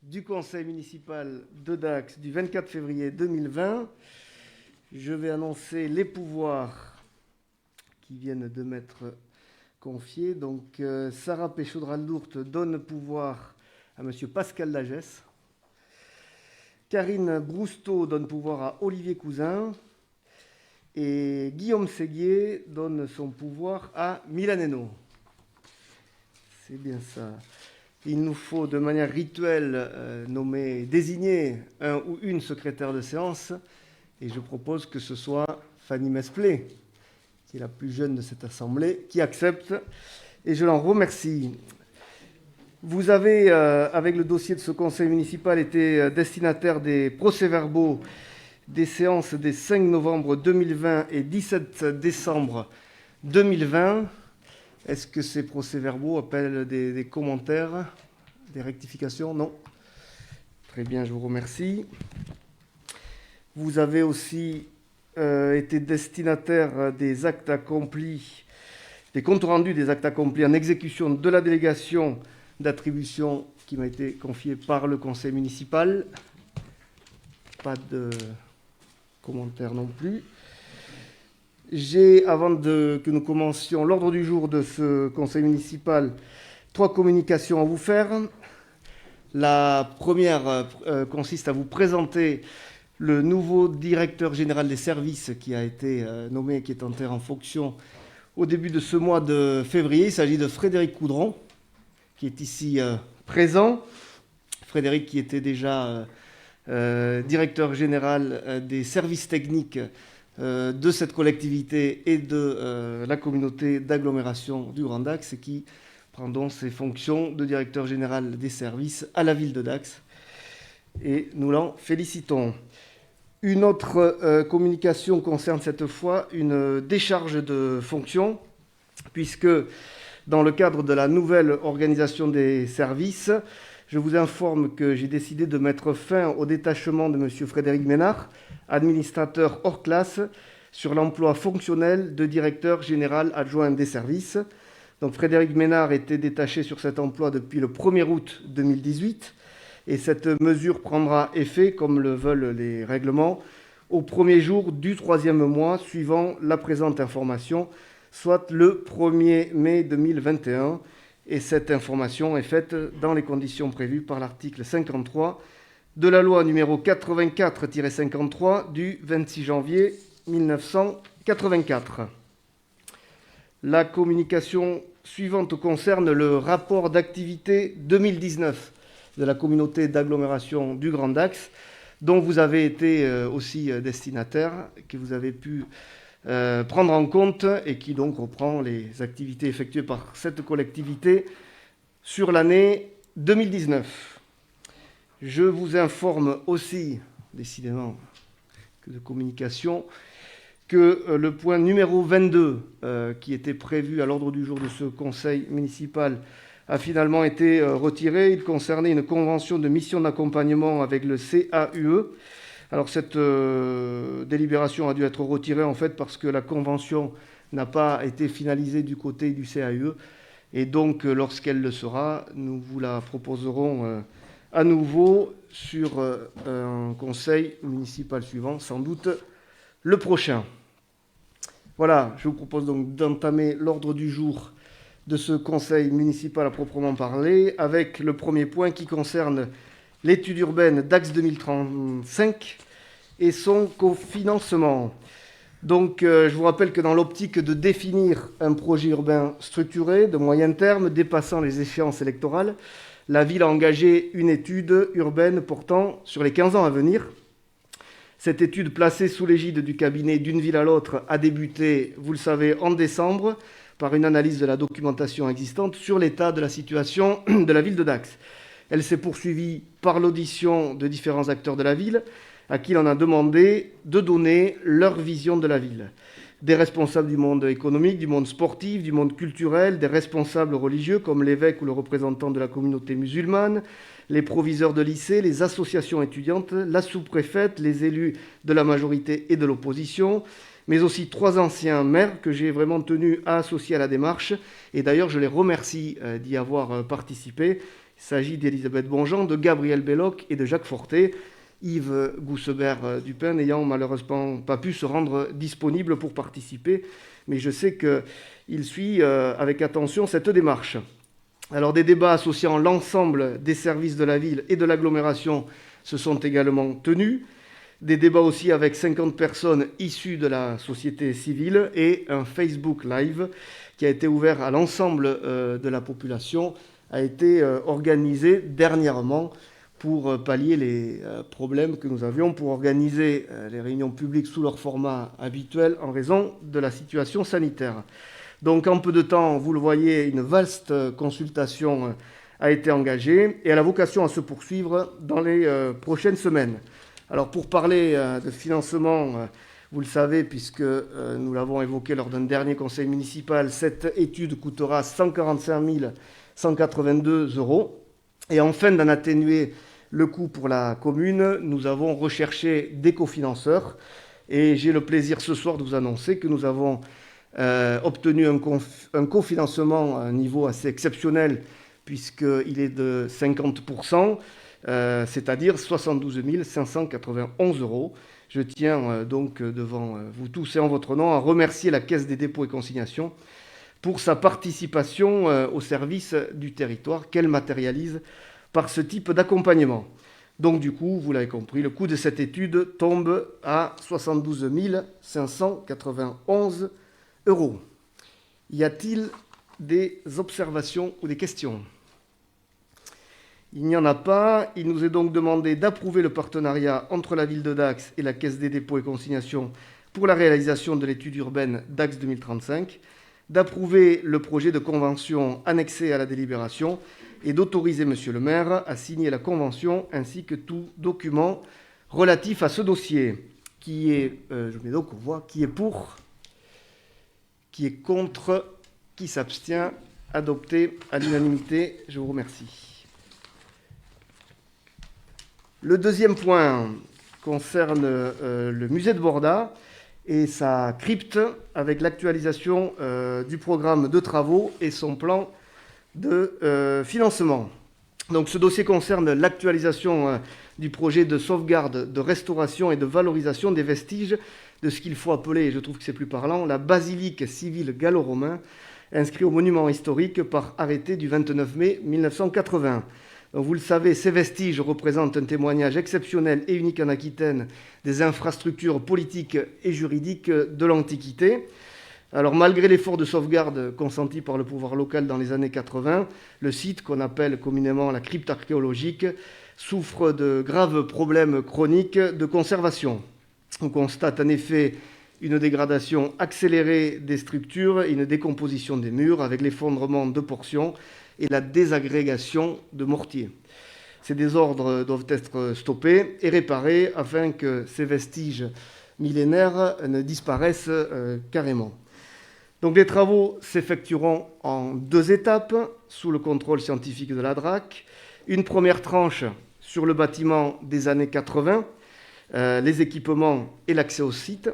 Du conseil municipal de Dax du 24 février 2020. Je vais annoncer les pouvoirs qui viennent de m'être confiés. Donc, Sarah Péchaudral-Dourte donne pouvoir à M. Pascal Lagesse. Karine Brousteau donne pouvoir à Olivier Cousin. Et Guillaume Séguier donne son pouvoir à Milan Henault. C'est bien ça. Il nous faut de manière rituelle désigner un ou une secrétaire de séance. Et je propose que ce soit Fanny Mesplé, qui est la plus jeune de cette assemblée, qui accepte. Et je l'en remercie. Vous avez, avec le dossier de ce conseil municipal, été destinataire des procès-verbaux des séances des 5 novembre 2020 et 17 décembre 2020. Est-ce que ces procès-verbaux appellent des commentaires, des rectifications? Non. Très bien, je vous remercie. Vous avez aussi été destinataire des actes accomplis, des comptes rendus des actes accomplis en exécution de la délégation d'attribution qui m'a été confiée par le conseil municipal. Pas de commentaires non plus. J'ai, avant que nous commencions l'ordre du jour de ce conseil municipal, 3 communications à vous faire. La première consiste à vous présenter le nouveau directeur général des services qui a été nommé et qui est entré en fonction au début de ce mois de février. Il s'agit de Frédéric Coudron, qui est ici présent. Frédéric qui était déjà directeur général des services techniques de cette collectivité et de la communauté d'agglomération du Grand Dax et qui prend donc ses fonctions de directeur général des services à la ville de Dax. Et nous l'en félicitons. Une autre communication concerne cette fois une décharge de fonction, puisque dans le cadre de la nouvelle organisation des services, je vous informe que j'ai décidé de mettre fin au détachement de M. Frédéric Ménard, administrateur hors classe, sur l'emploi fonctionnel de directeur général adjoint des services. Donc Frédéric Ménard était détaché sur cet emploi depuis le 1er août 2018 et cette mesure prendra effet, comme le veulent les règlements, au premier jour du 3e mois suivant la présente information, soit le 1er mai 2021. Et cette information est faite dans les conditions prévues par l'article 53 de la loi numéro 84-53 du 26 janvier 1984. La communication suivante concerne le rapport d'activité 2019 de la communauté d'agglomération du Grand Dax, dont vous avez été aussi destinataire, que vous avez pu prendre en compte et qui donc reprend les activités effectuées par cette collectivité sur l'année 2019. Je vous informe aussi, décidément que de communication, que le point numéro 22 qui était prévu à l'ordre du jour de ce conseil municipal a finalement été retiré. Il concernait une convention de mission d'accompagnement avec le CAUE. Alors cette délibération a dû être retirée en fait parce que la convention n'a pas été finalisée du côté du CAUE et donc lorsqu'elle le sera, nous vous la proposerons à nouveau sur un conseil municipal suivant, sans doute le prochain. Voilà, je vous propose donc d'entamer l'ordre du jour de ce conseil municipal à proprement parler avec le premier point qui concerne l'étude urbaine Dax 2035 et son cofinancement. Donc, je vous rappelle que dans l'optique de définir un projet urbain structuré de moyen terme dépassant les échéances électorales, la ville a engagé une étude urbaine portant sur les 15 ans à venir. Cette étude, placée sous l'égide du cabinet D'une ville à l'autre, a débuté, vous le savez, en décembre par une analyse de la documentation existante sur l'état de la situation de la ville de Dax. Elle s'est poursuivie par l'audition de différents acteurs de la ville à qui l'on a demandé de donner leur vision de la ville. Des responsables du monde économique, du monde sportif, du monde culturel, des responsables religieux comme l'évêque ou le représentant de la communauté musulmane, les proviseurs de lycées, les associations étudiantes, la sous-préfète, les élus de la majorité et de l'opposition, mais aussi 3 anciens maires que j'ai vraiment tenu à associer à la démarche. Et d'ailleurs, je les remercie d'y avoir participé. Il s'agit d'Elisabeth Bonjean, de Gabriel Belloc et de Jacques Fortet. Yves Goussebaire-Dupin n'ayant malheureusement pas pu se rendre disponible pour participer, mais je sais qu'il suit avec attention cette démarche. Alors des débats associant l'ensemble des services de la ville et de l'agglomération se sont également tenus. Des débats aussi avec 50 personnes issues de la société civile et un Facebook Live qui a été ouvert à l'ensemble de la population a été organisé dernièrement pour pallier les problèmes que nous avions pour organiser les réunions publiques sous leur format habituel en raison de la situation sanitaire. Donc en peu de temps, vous le voyez, une vaste consultation a été engagée et elle a vocation à se poursuivre dans les prochaines semaines. Alors pour parler de financement, vous le savez, puisque nous l'avons évoqué lors d'un dernier conseil municipal, cette étude coûtera 145 182 €. Et afin d'en atténuer le coût pour la commune, nous avons recherché des cofinanceurs. Et j'ai le plaisir ce soir de vous annoncer que nous avons obtenu un cofinancement à un niveau assez exceptionnel, puisqu'il est de 50%, c'est-à-dire 72 591 €. Je tiens donc devant vous tous et en votre nom à remercier la Caisse des dépôts et consignations pour sa participation au service du territoire qu'elle matérialise par ce type d'accompagnement. Donc du coup, vous l'avez compris, le coût de cette étude tombe à 72 591 €. Y a-t-il des observations ou des questions ? Il n'y en a pas. Il nous est donc demandé d'approuver le partenariat entre la ville de Dax et la Caisse des dépôts et consignations pour la réalisation de l'étude urbaine Dax 2035, d'approuver le projet de convention annexé à la délibération et d'autoriser Monsieur le maire à signer la convention ainsi que tout document relatif à ce dossier. Je mets donc aux voix, qui est pour, qui est contre, qui s'abstient, adopté à l'unanimité. Je vous remercie. Le deuxième point concerne le musée de Borda et sa crypte avec l'actualisation du programme de travaux et son plan de financement. Donc ce dossier concerne l'actualisation du projet de sauvegarde, de restauration et de valorisation des vestiges de ce qu'il faut appeler, et je trouve que c'est plus parlant, la basilique civile gallo-romain, inscrit au monument historique par arrêté du 29 mai 1980. Donc vous le savez, ces vestiges représentent un témoignage exceptionnel et unique en Aquitaine des infrastructures politiques et juridiques de l'Antiquité. Alors malgré l'effort de sauvegarde consenti par le pouvoir local dans les années 80, le site, qu'on appelle communément la crypte archéologique, souffre de graves problèmes chroniques de conservation. On constate en effet une dégradation accélérée des structures et une décomposition des murs avec l'effondrement de portions et la désagrégation de mortiers. Ces désordres doivent être stoppés et réparés afin que ces vestiges millénaires ne disparaissent carrément. Donc les travaux s'effectueront en 2 étapes sous le contrôle scientifique de la DRAC. Une première tranche sur le bâtiment des années 80, les équipements et l'accès au site.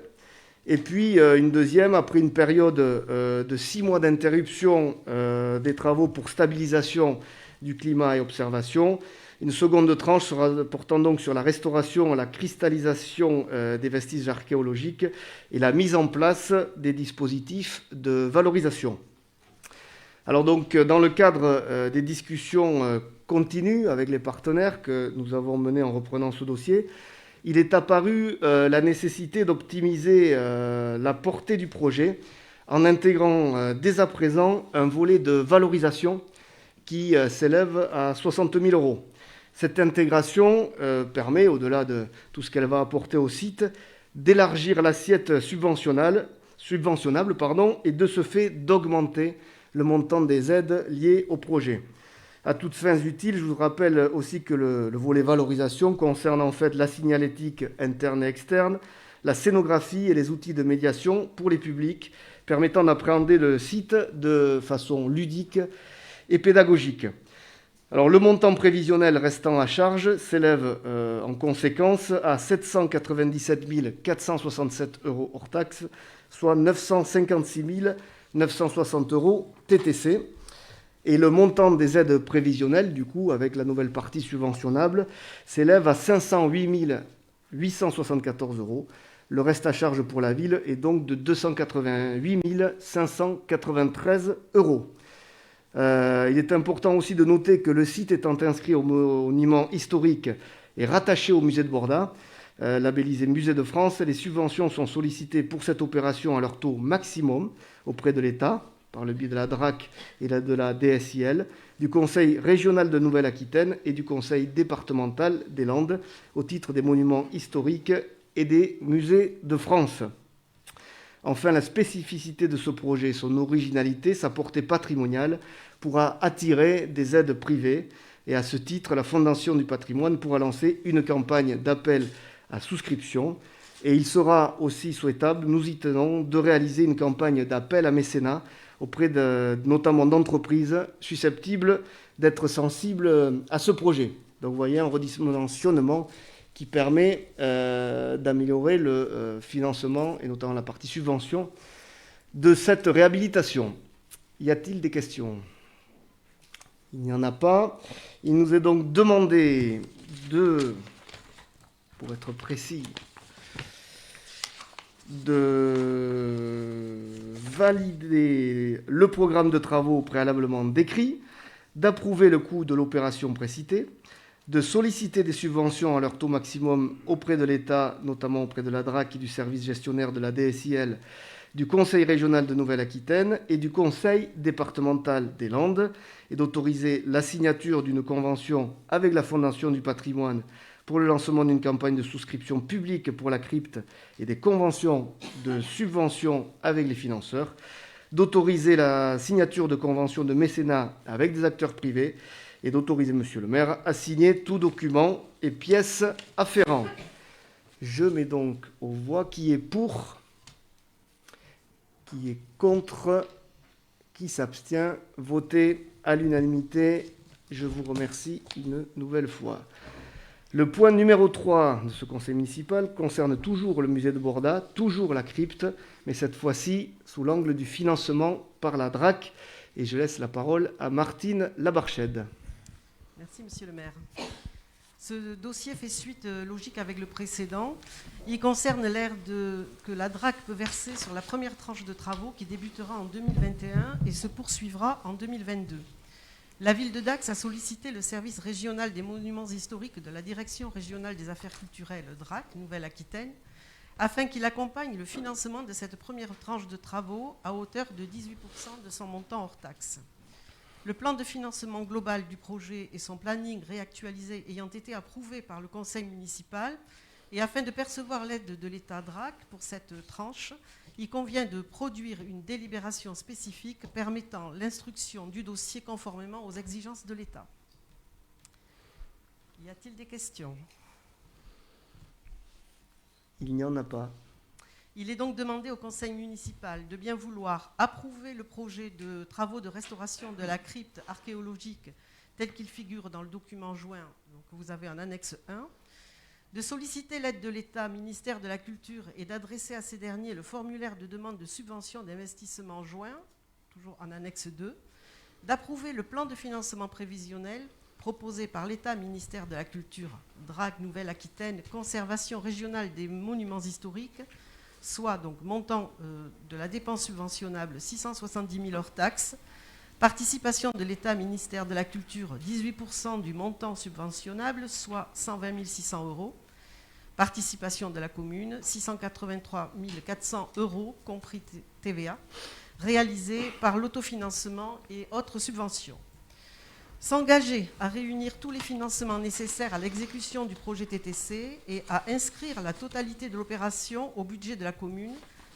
Et puis une deuxième après une période de 6 mois d'interruption des travaux pour stabilisation du climat et observation. Une seconde tranche sera portant donc sur la restauration, la cristallisation des vestiges archéologiques et la mise en place des dispositifs de valorisation. Alors donc, dans le cadre des discussions continues avec les partenaires que nous avons menées en reprenant ce dossier, il est apparu la nécessité d'optimiser la portée du projet en intégrant dès à présent un volet de valorisation qui s'élève à 60 000 €. Cette intégration permet, au-delà de tout ce qu'elle va apporter au site, d'élargir l'assiette subventionnable et de ce fait d'augmenter le montant des aides liées au projet. À toutes fins utiles, je vous rappelle aussi que le volet valorisation concerne en fait la signalétique interne et externe, la scénographie et les outils de médiation pour les publics, permettant d'appréhender le site de façon ludique et pédagogique. Alors, le montant prévisionnel restant à charge s'élève en conséquence à 797 467 € hors taxe, soit 956 960 € TTC. Et le montant des aides prévisionnelles, du coup, avec la nouvelle partie subventionnable, s'élève à 508 874 euros. Le reste à charge pour la ville est donc de 288 593 euros. Il est important aussi de noter que le site étant inscrit au monument historique et rattaché au musée de Borda, labellisé Musée de France, les subventions sont sollicitées pour cette opération à leur taux maximum auprès de l'État, par le biais de la DRAC et de la DSIL, du Conseil régional de Nouvelle-Aquitaine et du Conseil départemental des Landes, au titre des monuments historiques et des musées de France. Enfin, la spécificité de ce projet, son originalité, sa portée patrimoniale, pourra attirer des aides privées. Et à ce titre, la Fondation du patrimoine pourra lancer une campagne d'appel à souscription. Et il sera aussi souhaitable, nous y tenons, de réaliser une campagne d'appel à mécénat auprès notamment d'entreprises susceptibles d'être sensibles à ce projet. Donc vous voyez un redimensionnement qui permet d'améliorer le financement, et notamment la partie subvention, de cette réhabilitation. Y a-t-il des questions ? Il n'y en a pas. Il nous est donc demandé pour être précis, de valider le programme de travaux préalablement décrit, d'approuver le coût de l'opération précitée, de solliciter des subventions à leur taux maximum auprès de l'État, notamment auprès de la DRAC et du service gestionnaire de la DSIL, du Conseil régional de Nouvelle-Aquitaine et du Conseil départemental des Landes, et d'autoriser la signature d'une convention avec la Fondation du patrimoine pour le lancement d'une campagne de souscription publique pour la crypte et des conventions de subvention avec les financeurs, d'autoriser la signature de conventions de mécénat avec des acteurs privés et d'autoriser Monsieur le maire à signer tout document et pièces afférents. Je mets donc aux voix qui est pour, qui est contre, qui s'abstient, voté à l'unanimité. Je vous remercie une nouvelle fois. Le point numéro 3 de ce conseil municipal concerne toujours le musée de Borda, toujours la crypte, mais cette fois-ci sous l'angle du financement par la DRAC. Et je laisse la parole à Martine Labarchède. Merci, monsieur le maire. Ce dossier fait suite logique avec le précédent. Il concerne l'aide que la DRAC peut verser sur la première tranche de travaux qui débutera en 2021 et se poursuivra en 2022. La ville de Dax a sollicité le service régional des monuments historiques de la Direction régionale des affaires culturelles DRAC, Nouvelle-Aquitaine, afin qu'il accompagne le financement de cette première tranche de travaux à hauteur de 18% de son montant hors taxe. Le plan de financement global du projet et son planning réactualisé ayant été approuvés par le conseil municipal, et afin de percevoir l'aide de l'État DRAC pour cette tranche, il convient de produire une délibération spécifique permettant l'instruction du dossier conformément aux exigences de l'État. Y a-t-il des questions ? Il n'y en a pas. Il est donc demandé au conseil municipal de bien vouloir approuver le projet de travaux de restauration de la crypte archéologique tel qu'il figure dans le document joint, donc vous avez en annexe 1, de solliciter l'aide de l'État, ministère de la Culture, et d'adresser à ces derniers le formulaire de demande de subvention d'investissement joint, toujours en annexe 2, d'approuver le plan de financement prévisionnel proposé par l'État, ministère de la Culture, DRAC Nouvelle-Aquitaine, conservation régionale des monuments historiques, soit donc montant de la dépense subventionnable 670 000 hors taxes, participation de l'État, ministère de la Culture, 18% du montant subventionnable, soit 120 600 euros. Participation de la commune, 683 400 euros, compris TVA, réalisée par l'autofinancement et autres subventions. S'engager à réunir tous les financements nécessaires à l'exécution du projet TTC et à inscrire la totalité de l'opération au budget de la commune,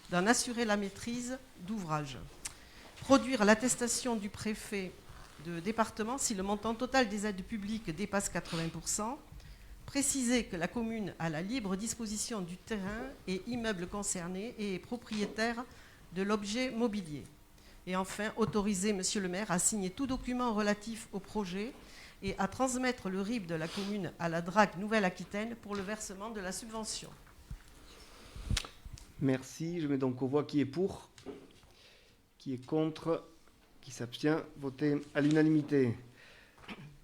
d'en assurer la maîtrise d'ouvrage. Produire l'attestation du préfet de département si le montant total des aides publiques dépasse 80%. Préciser que la commune a la libre disposition du terrain et immeubles concernés et est propriétaire de l'objet mobilier. Et enfin, autoriser monsieur le maire à signer tout document relatif au projet et à transmettre le RIB de la commune à la DRAC Nouvelle-Aquitaine pour le versement de la subvention. Merci. Je mets donc aux voix qui est pour, qui est contre, Qui s'abstient? Voté à l'unanimité.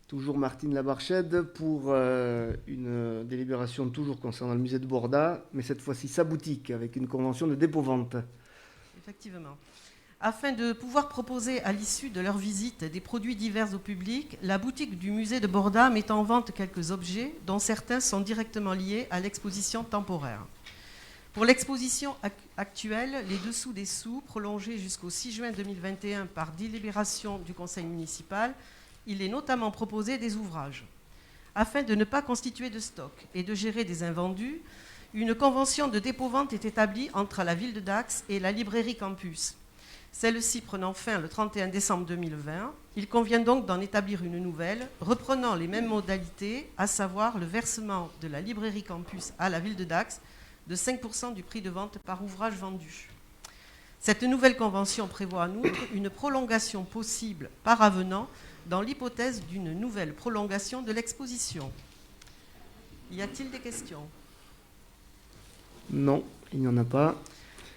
Toujours Martine Labarchède pour une délibération toujours concernant le musée de Borda, mais cette fois-ci sa boutique avec une convention de dépôt-vente. Effectivement. Afin de pouvoir proposer à l'issue de leur visite des produits divers au public, la boutique du musée de Borda met en vente quelques objets dont certains sont directement liés à l'exposition temporaire. Pour l'exposition actuelle, les dessous des sous, prolongés jusqu'au 6 juin 2021 par délibération du conseil municipal, il est notamment proposé des ouvrages. Afin de ne pas constituer de stock et de gérer des invendus, une convention de dépôt-vente est établie entre la ville de Dax et la librairie Campus. Celle-ci prenant fin le 31 décembre 2020, il convient donc d'en établir une nouvelle, reprenant les mêmes modalités, à savoir le versement de la librairie Campus à la ville de Dax de 5% du prix de vente par ouvrage vendu. Cette nouvelle convention prévoit en outre une prolongation possible par avenant dans l'hypothèse d'une nouvelle prolongation de l'exposition. Y a-t-il des questions? Non, il n'y en a pas.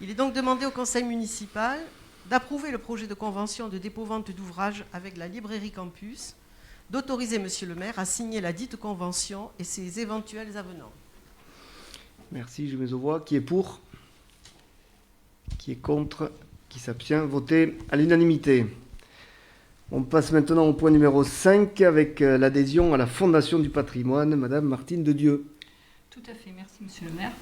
Il est donc demandé au conseil municipal d'approuver le projet de convention de dépôt-vente d'ouvrages avec la librairie Campus, d'autoriser monsieur le maire à signer la dite convention et ses éventuels avenants. Merci, je mets aux voix. Qui est pour? Qui est contre? Qui s'abstient? Voté à l'unanimité. On passe maintenant au point numéro 5 avec l'adhésion à la Fondation du patrimoine. Madame Martine de Dieu. Tout à fait, merci monsieur le maire.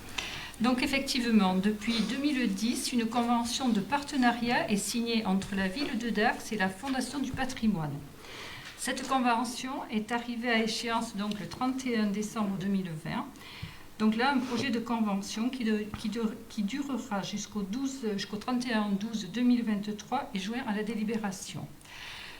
Donc effectivement, depuis 2010, une convention de partenariat est signée entre la ville de Dax et la Fondation du patrimoine. Cette convention est arrivée à échéance donc le 31 décembre 2020. Donc là, un projet de convention qui durera jusqu'au 31/12/2023 et joint à la délibération.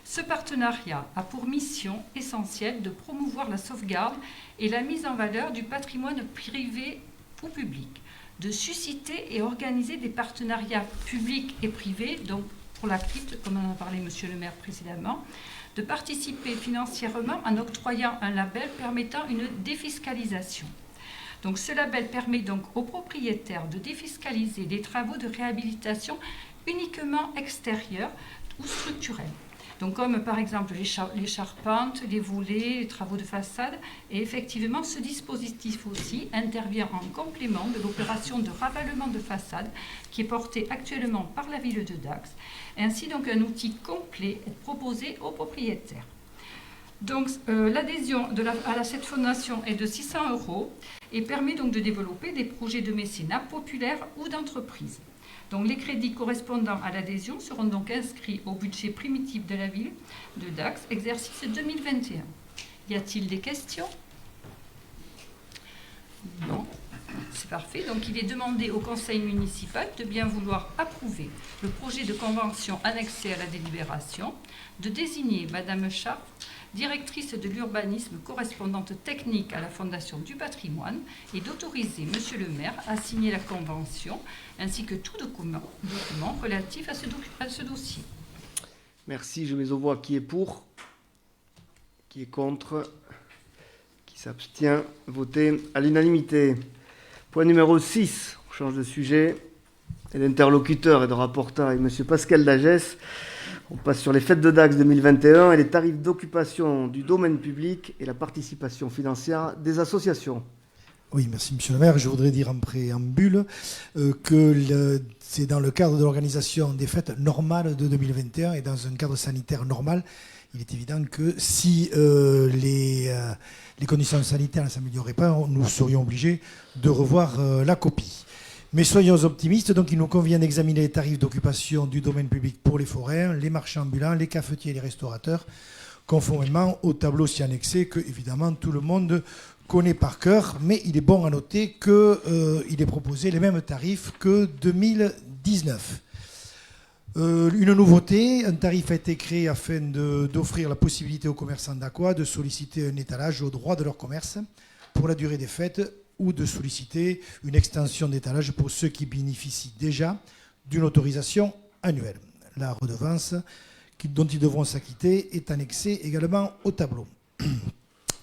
Ce partenariat a pour mission essentielle de promouvoir la sauvegarde et la mise en valeur du patrimoine privé ou public, de susciter et organiser des partenariats publics et privés, donc pour la crypte, comme en a parlé monsieur le maire précédemment, de participer financièrement en octroyant un label permettant une défiscalisation. Donc ce label permet donc aux propriétaires de défiscaliser des travaux de réhabilitation uniquement extérieurs ou structurels. Donc comme par exemple les charpentes, les volets, les travaux de façade. Et effectivement, ce dispositif aussi intervient en complément de l'opération de ravalement de façade qui est portée actuellement par la ville de Dax. Ainsi, donc, un outil complet est proposé aux propriétaires. Donc l'adhésion à cette fondation est de 600 € et permet donc de développer des projets de mécénat populaires ou d'entreprise. Donc les crédits correspondant à l'adhésion seront donc inscrits au budget primitif de la ville de Dax, exercice 2021. Y a-t-il des questions? Non. C'est parfait. Donc il est demandé au conseil municipal de bien vouloir approuver le projet de convention annexé à la délibération, de désigner Madame Scharf, directrice de l'urbanisme correspondante technique à la Fondation du patrimoine, et d'autoriser monsieur le maire à signer la convention ainsi que tout document relatif à ce dossier. Merci, je mets aux voix. Qui est pour? Qui est contre? Qui s'abstient? Voté à l'unanimité. Point numéro 6, on change de sujet. Et l'interlocuteur et de rapporteur est M. Pascal Dagès. On passe sur les fêtes de Dax 2021 et les tarifs d'occupation du domaine public et la participation financière des associations. Oui, merci Monsieur le maire. Je voudrais dire en préambule que c'est dans le cadre de l'organisation des fêtes normales de 2021 et dans un cadre sanitaire normal. Il est évident que si les conditions sanitaires ne s'amélioraient pas, nous serions obligés de revoir la copie. Mais soyons optimistes, donc il nous convient d'examiner les tarifs d'occupation du domaine public pour les forains, les marchands ambulants, les cafetiers et les restaurateurs, conformément au tableau si annexé que, évidemment, tout le monde connaît par cœur. Mais il est bon à noter qu'il est proposé les mêmes tarifs que 2019. Une nouveauté, un tarif a été créé afin d'offrir la possibilité aux commerçants d'Aqua de solliciter un étalage au droit de leur commerce pour la durée des fêtes ou de solliciter une extension d'étalage pour ceux qui bénéficient déjà d'une autorisation annuelle. La redevance dont ils devront s'acquitter est annexée également au tableau.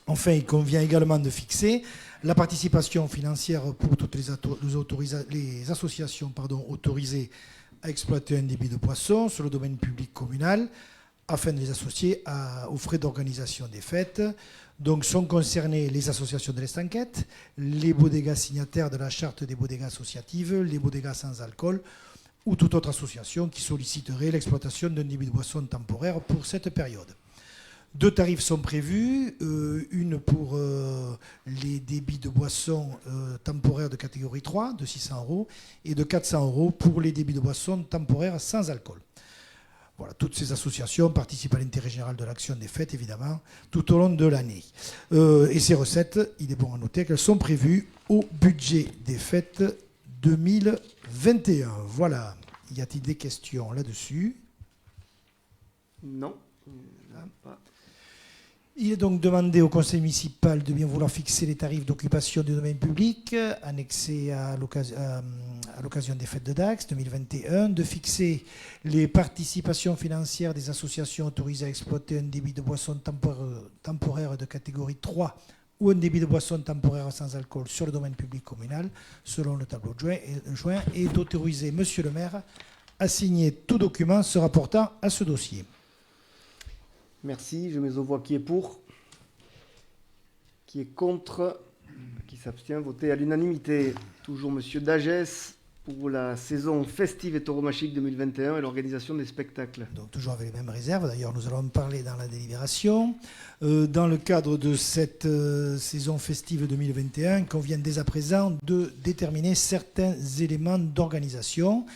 Enfin, il convient également de fixer la participation financière pour toutes les associations autorisées à exploiter un débit de boissons sur le domaine public communal afin de les associer aux frais d'organisation des fêtes. Donc sont concernées les associations de l'estanquette, les bodegas signataires de la charte des bodegas associatives, les bodegas sans alcool ou toute autre association qui solliciterait l'exploitation d'un débit de boisson temporaire pour cette période. 2 tarifs sont prévus, une pour les débits de boissons temporaires de catégorie 3 de 600 € et de 400 € pour les débits de boissons temporaires sans alcool. Voilà, toutes ces associations participent à l'intérêt général de l'action des fêtes, évidemment, tout au long de l'année. Et ces recettes, il est bon à noter qu'elles sont prévues au budget des fêtes 2021. Voilà. Y a-t-il des questions là-dessus? Non. Pas. Il est donc demandé au conseil municipal de bien vouloir fixer les tarifs d'occupation du domaine public annexés à l'occasion des fêtes de Dax 2021, de fixer les participations financières des associations autorisées à exploiter un débit de boisson temporaire de catégorie 3 ou un débit de boisson temporaire sans alcool sur le domaine public communal, selon le tableau de juin, et d'autoriser Monsieur le maire à signer tout document se rapportant à ce dossier. Merci. Je mets aux voix qui est pour, qui est contre, qui s'abstient. Voté à l'unanimité. Toujours Monsieur Dagès pour la saison festive et tauromachique 2021 et l'organisation des spectacles. Donc toujours avec les mêmes réserves. D'ailleurs, nous allons en parler dans la délibération. Dans le cadre de cette saison festive 2021, il convient dès à présent de déterminer certains éléments d'organisation.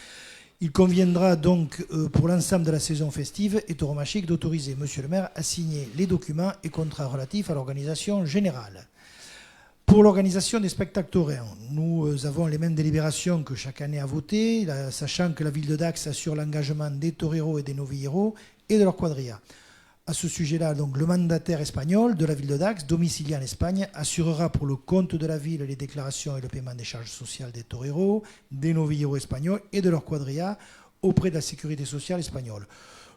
Il conviendra donc pour l'ensemble de la saison festive et tauromachique d'autoriser Monsieur le maire à signer les documents et contrats relatifs à l'organisation générale. Pour l'organisation des spectacles taurins, nous avons les mêmes délibérations que chaque année à voter, sachant que la ville de Dax assure l'engagement des toreros et des novilleros et de leurs quadrillas. À ce sujet-là, donc, le mandataire espagnol de la ville de Dax, domicilié en Espagne, assurera pour le compte de la ville les déclarations et le paiement des charges sociales des toreros, des novilleros espagnols et de leurs quadrillas auprès de la sécurité sociale espagnole.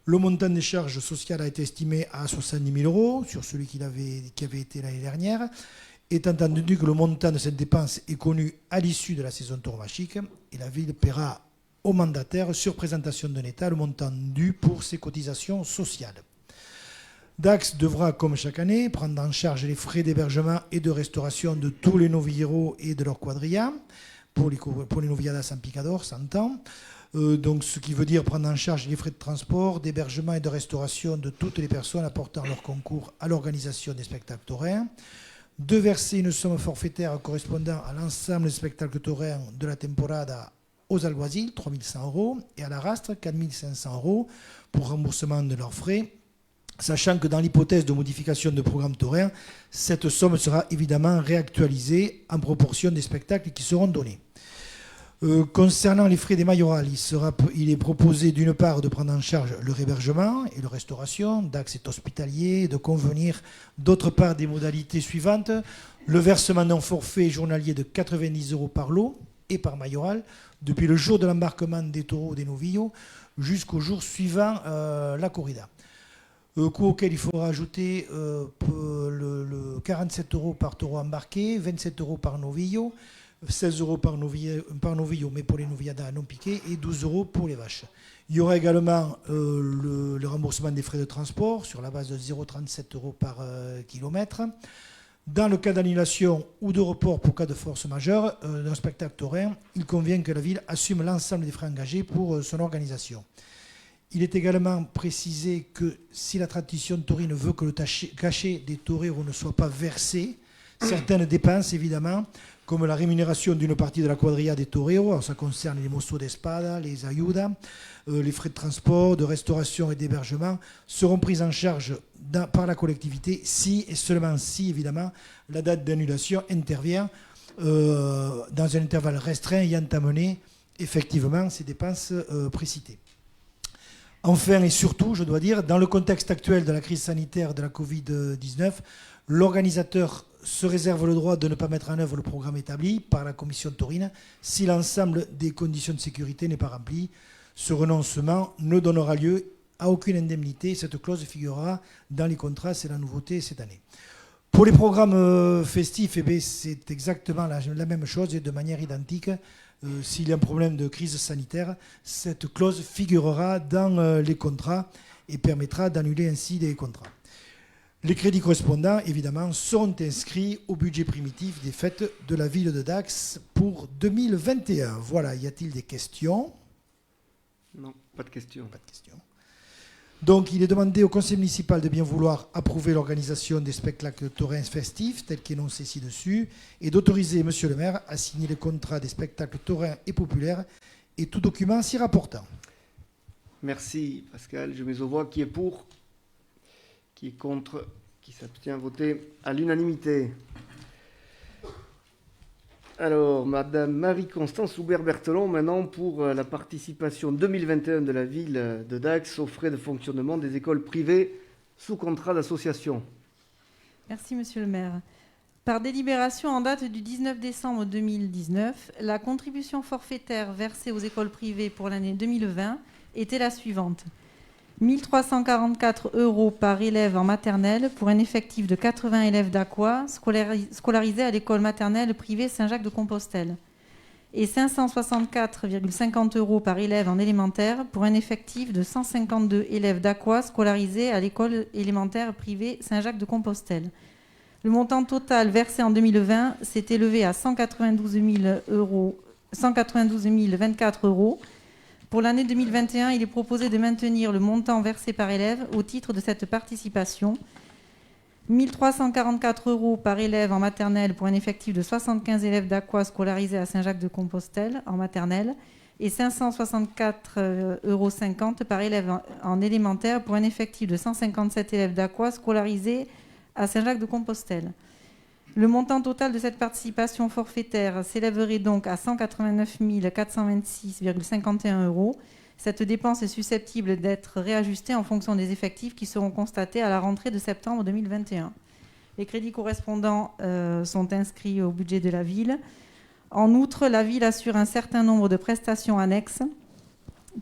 Le montant des charges sociales a été estimé à 70 000 € sur celui qui avait été l'année dernière, étant entendu que le montant de cette dépense est connu à l'issue de la saison tauromachique et la ville paiera au mandataire, sur présentation d'un État, le montant dû pour ses cotisations sociales. Dax devra, comme chaque année, prendre en charge les frais d'hébergement et de restauration de tous les novilleros et de leurs quadrillas, pour les novilladas en picador, s'entend. Donc, ce qui veut dire prendre en charge les frais de transport, d'hébergement et de restauration de toutes les personnes apportant leur concours à l'organisation des spectacles taurins, de verser une somme forfaitaire correspondant à l'ensemble des spectacles taurins de la temporada aux alguazils, 3 100 €, et à la rastre, 4 500 € pour remboursement de leurs frais, sachant que dans l'hypothèse de modification de programme taurin, cette somme sera évidemment réactualisée en proportion des spectacles qui seront donnés. Concernant les frais des mayorales, il est proposé d'une part de prendre en charge leur hébergement et leur restauration, Dax est hospitalier, de convenir d'autre part des modalités suivantes, le versement d'un forfait journalier de 90 € par lot et par mayoral, depuis le jour de l'embarquement des taureaux ou des novillos jusqu'au jour suivant la corrida. Coût auquel il faudra ajouter le 47 € par taureau embarqué, 27 € par novillo, 16 € par novillo, mais pour les novilladas non piqués, et 12 € pour les vaches. Il y aura également le remboursement des frais de transport sur la base de 0,37 € par kilomètre. Dans le cas d'annulation ou de report pour cas de force majeure d'un spectacle taurin, il convient que la ville assume l'ensemble des frais engagés pour son organisation. Il est également précisé que si la tradition taurine veut que le cachet des toreros ne soit pas versé, certaines dépenses, évidemment, comme la rémunération d'une partie de la quadrilla des toreros, alors ça concerne les mossos d'espada, les ayudas, les frais de transport, de restauration et d'hébergement, seront prises en charge par la collectivité si et seulement si, évidemment, la date d'annulation intervient dans un intervalle restreint ayant amené effectivement ces dépenses précitées. Enfin et surtout, je dois dire, dans le contexte actuel de la crise sanitaire de la Covid-19, l'organisateur se réserve le droit de ne pas mettre en œuvre le programme établi par la commission taurine si l'ensemble des conditions de sécurité n'est pas rempli. Ce renoncement ne donnera lieu à aucune indemnité. Cette clause figurera dans les contrats, c'est la nouveauté cette année. Pour les programmes festifs, eh bien, c'est exactement la même chose et de manière identique. S'il y a un problème de crise sanitaire, cette clause figurera dans les contrats et permettra d'annuler ainsi des contrats. Les crédits correspondants, évidemment, sont inscrits au budget primitif des fêtes de la ville de Dax pour 2021. Voilà, y a-t-il des questions? Non, pas de questions. Pas de questions. Donc, il est demandé au conseil municipal de bien vouloir approuver l'organisation des spectacles taurins festifs, tels qu'énoncés ci-dessus, et d'autoriser monsieur le maire à signer le contrat des spectacles taurins et populaires et tout document s'y rapportant. Merci Pascal. Je mets aux voix qui est pour, qui est contre, qui s'abstient, voté à l'unanimité. Alors, Madame Marie-Constance Loubert-Berthelon, maintenant pour la participation 2021 de la ville de Dax aux frais de fonctionnement des écoles privées sous contrat d'association. Merci Monsieur le maire. Par délibération en date du 19 décembre 2019, la contribution forfaitaire versée aux écoles privées pour l'année 2020 était la suivante. 1 344 € par élève en maternelle pour un effectif de 80 élèves d'Aqua scolarisés à l'école maternelle privée Saint-Jacques-de-Compostelle et 564,50 € par élève en élémentaire pour un effectif de 152 élèves d'Aqua scolarisés à l'école élémentaire privée Saint-Jacques-de-Compostelle. Le montant total versé en 2020 s'est élevé à 192 024 €. Pour l'année 2021, il est proposé de maintenir le montant versé par élève au titre de cette participation. 1 344 € par élève en maternelle pour un effectif de 75 élèves d'Aqua scolarisés à Saint-Jacques-de-Compostelle en maternelle et 564,50 € par élève en élémentaire pour un effectif de 157 élèves d'Aqua scolarisés à Saint-Jacques-de-Compostelle. Le montant total de cette participation forfaitaire s'élèverait donc à 189 426,51 €. Cette dépense est susceptible d'être réajustée en fonction des effectifs qui seront constatés à la rentrée de septembre 2021. Les crédits correspondants sont inscrits au budget de la ville. En outre, la ville assure un certain nombre de prestations annexes: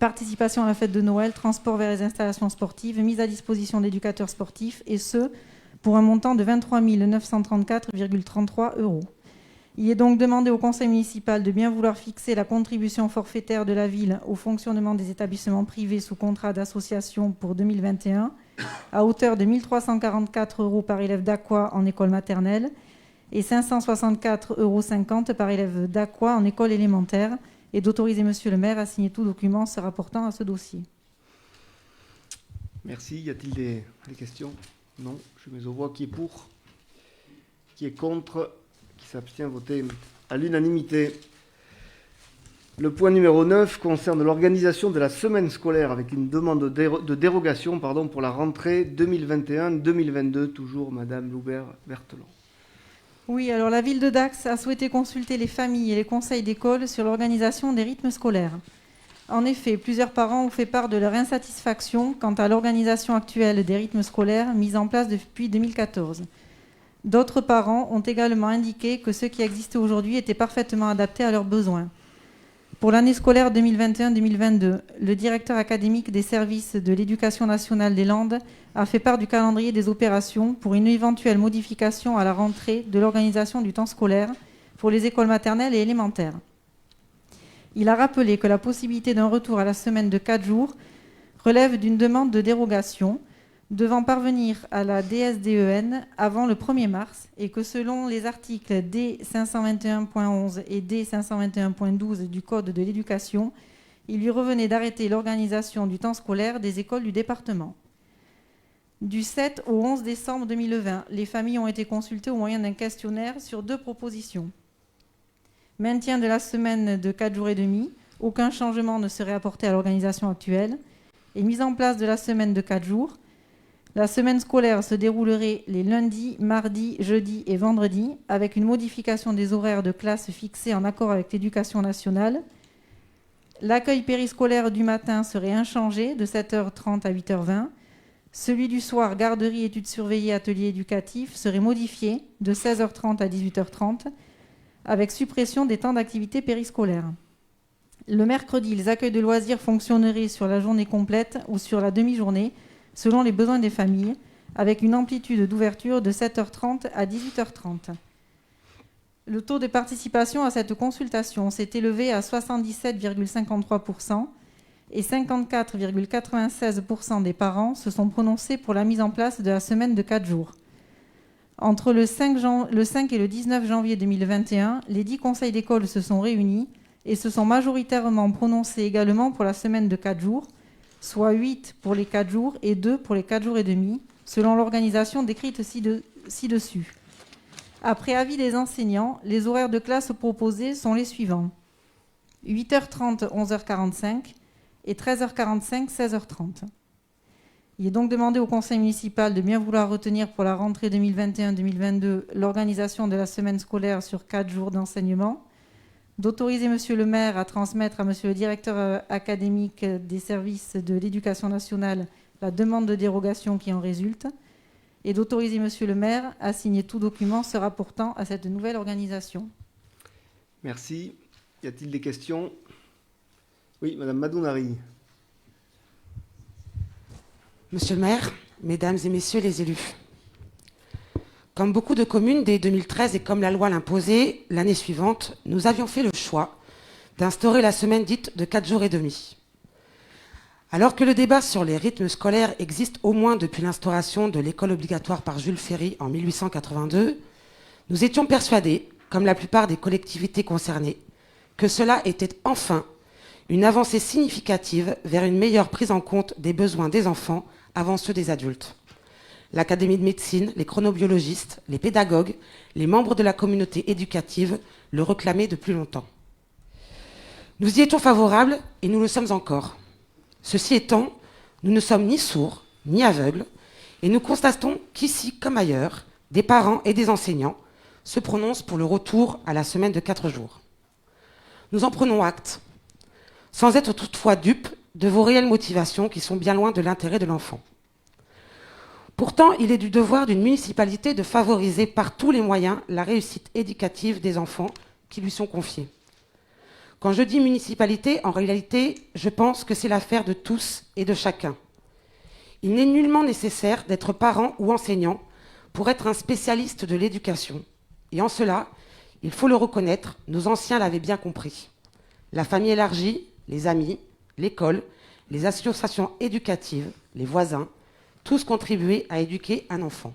participation à la fête de Noël, transport vers les installations sportives, mise à disposition d'éducateurs sportifs, et ce, pour un montant de 23 934,33 €. Il est donc demandé au conseil municipal de bien vouloir fixer la contribution forfaitaire de la ville au fonctionnement des établissements privés sous contrat d'association pour 2021 à hauteur de 1 344 € par élève d'Aqua en école maternelle et 564,50 € par élève d'Aqua en école élémentaire, et d'autoriser monsieur le maire à signer tout document se rapportant à ce dossier. Merci. Y a-t-il des questions? Non. Je mets aux voix qui est pour, qui est contre, qui s'abstient, voté à l'unanimité. Le point numéro 9 concerne l'organisation de la semaine scolaire avec une demande de dérogation pour la rentrée 2021-2022. Toujours Madame Loubert-Berthelon. Oui, alors la ville de Dax a souhaité consulter les familles et les conseils d'école sur l'organisation des rythmes scolaires. En effet, plusieurs parents ont fait part de leur insatisfaction quant à l'organisation actuelle des rythmes scolaires mis en place depuis 2014. D'autres parents ont également indiqué que ceux qui existaient aujourd'hui étaient parfaitement adaptés à leurs besoins. Pour l'année scolaire 2021-2022, le directeur académique des services de l'Éducation nationale des Landes a fait part du calendrier des opérations pour une éventuelle modification à la rentrée de l'organisation du temps scolaire pour les écoles maternelles et élémentaires. Il a rappelé que la possibilité d'un retour à la semaine de 4 jours relève d'une demande de dérogation devant parvenir à la DSDEN avant le 1er mars et que selon les articles D521.11 et D521.12 du Code de l'éducation, il lui revenait d'arrêter l'organisation du temps scolaire des écoles du département. Du 7 au 11 décembre 2020, les familles ont été consultées au moyen d'un questionnaire sur 2 propositions. Maintien de la semaine de 4 jours et demi, aucun changement ne serait apporté à l'organisation actuelle, et mise en place de la semaine de 4 jours. La semaine scolaire se déroulerait les lundis, mardis, jeudis et vendredis, avec une modification des horaires de classe fixés en accord avec l'Éducation nationale. L'accueil périscolaire du matin serait inchangé de 7h30 à 8h20. Celui du soir, garderie, études surveillées, atelier éducatif, serait modifié de 16h30 à 18h30, avec suppression des temps d'activité périscolaire. Le mercredi, les accueils de loisirs fonctionneraient sur la journée complète ou sur la demi-journée, selon les besoins des familles, avec une amplitude d'ouverture de 7h30 à 18h30. Le taux de participation à cette consultation s'est élevé à 77,53% et 54,96% des parents se sont prononcés pour la mise en place de la semaine de 4 jours. Entre le 5 et le 19 janvier 2021, les 10 conseils d'école se sont réunis et se sont majoritairement prononcés également pour la semaine de 4 jours, soit 8 pour les 4 jours et 2 pour les 4 jours et demi, selon l'organisation décrite ci-dessus. Après avis des enseignants, les horaires de classe proposés sont les suivants. 8h30, 11h45 et 13h45, 16h30. Il est donc demandé au conseil municipal de bien vouloir retenir pour la rentrée 2021-2022 l'organisation de la semaine scolaire sur 4 jours d'enseignement, d'autoriser monsieur le maire à transmettre à monsieur le directeur académique des services de l'éducation nationale la demande de dérogation qui en résulte, et d'autoriser monsieur le maire à signer tout document se rapportant à cette nouvelle organisation. Merci. Y a-t-il des questions? Oui, madame Madounari. Monsieur le maire, mesdames et messieurs les élus, comme beaucoup de communes dès 2013 et comme la loi l'imposait, l'année suivante, nous avions fait le choix d'instaurer la semaine dite de 4 jours et demi. Alors que le débat sur les rythmes scolaires existe au moins depuis l'instauration de l'école obligatoire par Jules Ferry en 1882, nous étions persuadés, comme la plupart des collectivités concernées, que cela était enfin une avancée significative vers une meilleure prise en compte des besoins des enfants avant ceux des adultes. L'Académie de médecine, les chronobiologistes, les pédagogues, les membres de la communauté éducative le réclamaient depuis longtemps. Nous y étions favorables et nous le sommes encore. Ceci étant, nous ne sommes ni sourds ni aveugles et nous constatons qu'ici comme ailleurs, des parents et des enseignants se prononcent pour le retour à la semaine de 4 jours. Nous en prenons acte, sans être toutefois dupes de vos réelles motivations qui sont bien loin de l'intérêt de l'enfant. Pourtant, il est du devoir d'une municipalité de favoriser par tous les moyens la réussite éducative des enfants qui lui sont confiés. Quand je dis municipalité, en réalité, je pense que c'est l'affaire de tous et de chacun. Il n'est nullement nécessaire d'être parent ou enseignant pour être un spécialiste de l'éducation. Et en cela, il faut le reconnaître, nos anciens l'avaient bien compris. La famille élargie, les amis, l'école, les associations éducatives, les voisins, tous contribuaient à éduquer un enfant.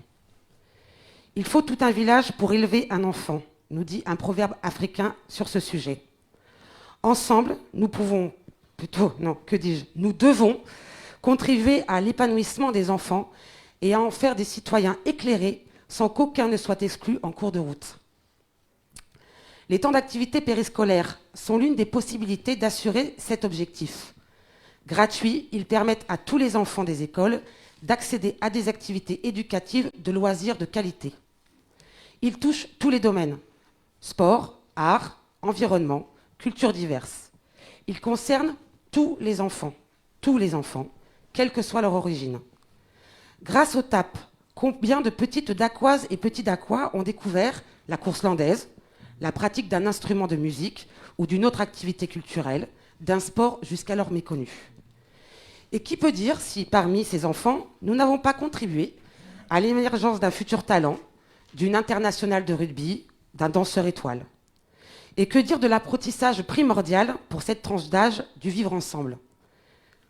Il faut tout un village pour élever un enfant, nous dit un proverbe africain sur ce sujet. Ensemble, nous devons contribuer à l'épanouissement des enfants et à en faire des citoyens éclairés sans qu'aucun ne soit exclu en cours de route. Les temps d'activité périscolaire sont l'une des possibilités d'assurer cet objectif. Gratuits, ils permettent à tous les enfants des écoles d'accéder à des activités éducatives de loisirs de qualité. Ils touchent tous les domaines, sport, art, environnement, culture diverses. Ils concernent tous les enfants, quelle que soit leur origine. Grâce au TAP, combien de petites dacquoises et petits dacquois ont découvert la course landaise, la pratique d'un instrument de musique ou d'une autre activité culturelle, d'un sport jusqu'alors méconnu. Et qui peut dire si, parmi ces enfants, nous n'avons pas contribué à l'émergence d'un futur talent, d'une internationale de rugby, d'un danseur étoile? Et que dire de l'apprentissage primordial pour cette tranche d'âge du vivre ensemble?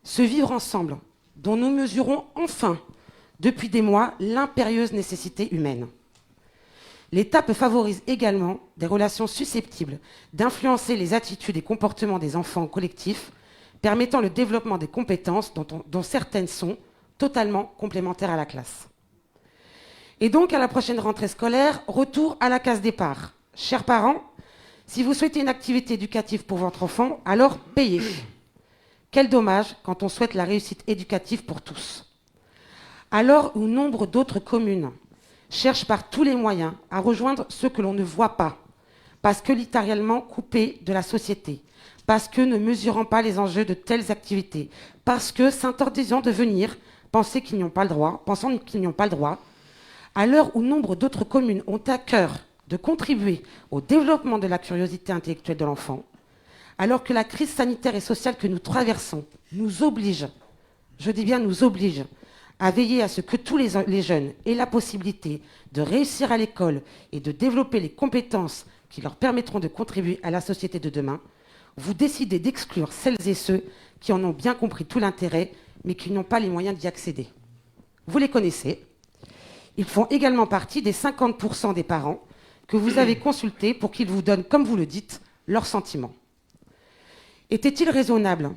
Ce vivre ensemble dont nous mesurons enfin, depuis des mois, l'impérieuse nécessité humaine. L'État peut favoriser également des relations susceptibles d'influencer les attitudes et comportements des enfants collectifs, permettant le développement des compétences dont certaines sont totalement complémentaires à la classe. Et donc, à la prochaine rentrée scolaire, retour à la case départ. Chers parents, si vous souhaitez une activité éducative pour votre enfant, alors payez. Quel dommage quand on souhaite la réussite éducative pour tous. Alors où nombre d'autres communes cherchent par tous les moyens à rejoindre ceux que l'on ne voit pas, parce que littéralement coupés de la société, parce que ne mesurant pas les enjeux de telles activités, parce que s'interdisant de venir, pensant qu'ils n'y ont pas le droit, à l'heure où nombre d'autres communes ont à cœur de contribuer au développement de la curiosité intellectuelle de l'enfant, alors que la crise sanitaire et sociale que nous traversons nous oblige, je dis bien nous oblige, à veiller à ce que tous les jeunes aient la possibilité de réussir à l'école et de développer les compétences qui leur permettront de contribuer à la société de demain, vous décidez d'exclure celles et ceux qui en ont bien compris tout l'intérêt, mais qui n'ont pas les moyens d'y accéder. Vous les connaissez. Ils font également partie des 50% des parents que vous avez consultés pour qu'ils vous donnent, comme vous le dites, leurs sentiments. Était-il raisonnable,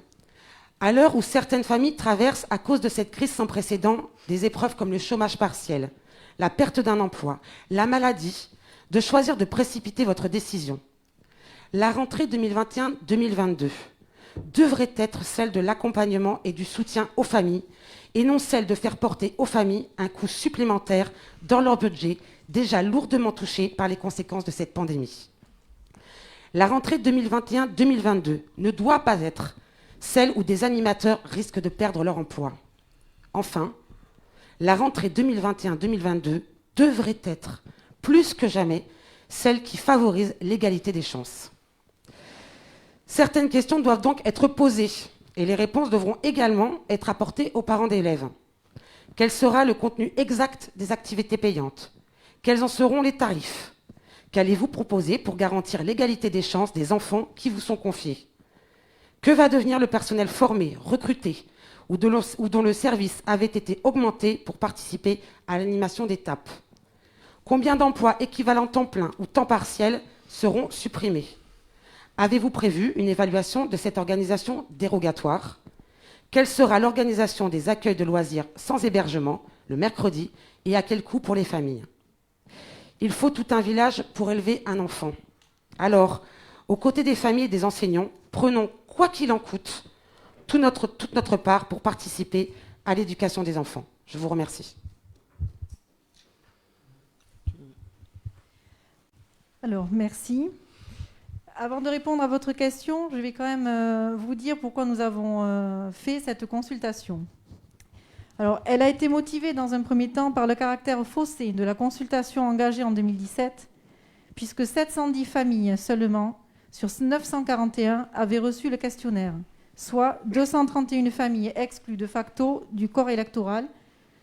à l'heure où certaines familles traversent, à cause de cette crise sans précédent, des épreuves comme le chômage partiel, la perte d'un emploi, la maladie, de choisir de précipiter votre décision? La rentrée 2021-2022 devrait être celle de l'accompagnement et du soutien aux familles, et non celle de faire porter aux familles un coût supplémentaire dans leur budget, déjà lourdement touché par les conséquences de cette pandémie. La rentrée 2021-2022 ne doit pas être celle où des animateurs risquent de perdre leur emploi. Enfin, la rentrée 2021-2022 devrait être, plus que jamais, celle qui favorise l'égalité des chances. Certaines questions doivent donc être posées et les réponses devront également être apportées aux parents d'élèves. Quel sera le contenu exact des activités payantes? Quels en seront les tarifs? Qu'allez-vous proposer pour garantir l'égalité des chances des enfants qui vous sont confiés? Que va devenir le personnel formé, recruté, ou dont le service avait été augmenté pour participer à l'animation d'étapes? Combien d'emplois équivalents temps plein ou temps partiel seront supprimés? Avez-vous prévu une évaluation de cette organisation dérogatoire? Quelle sera l'organisation des accueils de loisirs sans hébergement le mercredi et à quel coût pour les familles? Il faut tout un village pour élever un enfant. Alors, aux côtés des familles et des enseignants, prenons, quoi qu'il en coûte, toute notre part pour participer à l'éducation des enfants. Je vous remercie. Alors, merci. Avant de répondre à votre question, je vais quand même vous dire pourquoi nous avons fait cette consultation. Alors, elle a été motivée dans un premier temps par le caractère faussé de la consultation engagée en 2017, puisque 710 familles seulement sur 941 avaient reçu le questionnaire, soit 231 familles exclues de facto du corps électoral,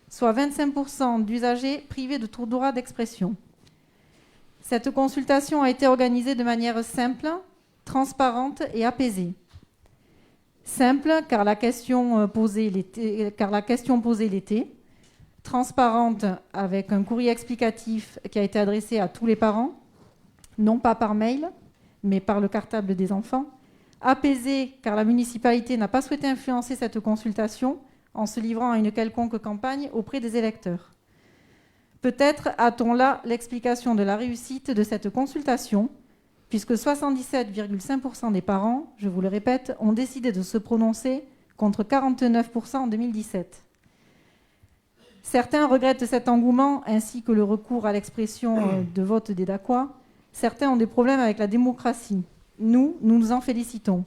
soit 25% d'usagers privés de tout droit d'expression. Cette consultation a été organisée de manière simple, transparente et apaisée. Simple, car la question posée l'était. Transparente, avec un courrier explicatif qui a été adressé à tous les parents, non pas par mail, mais par le cartable des enfants. Apaisée, car la municipalité n'a pas souhaité influencer cette consultation en se livrant à une quelconque campagne auprès des électeurs. Peut-être a-t-on là l'explication de la réussite de cette consultation, puisque 77,5% des parents, je vous le répète, ont décidé de se prononcer contre 49% en 2017. Certains regrettent cet engouement ainsi que le recours à l'expression de vote des Dacquois. Certains ont des problèmes avec la démocratie. Nous nous en félicitons.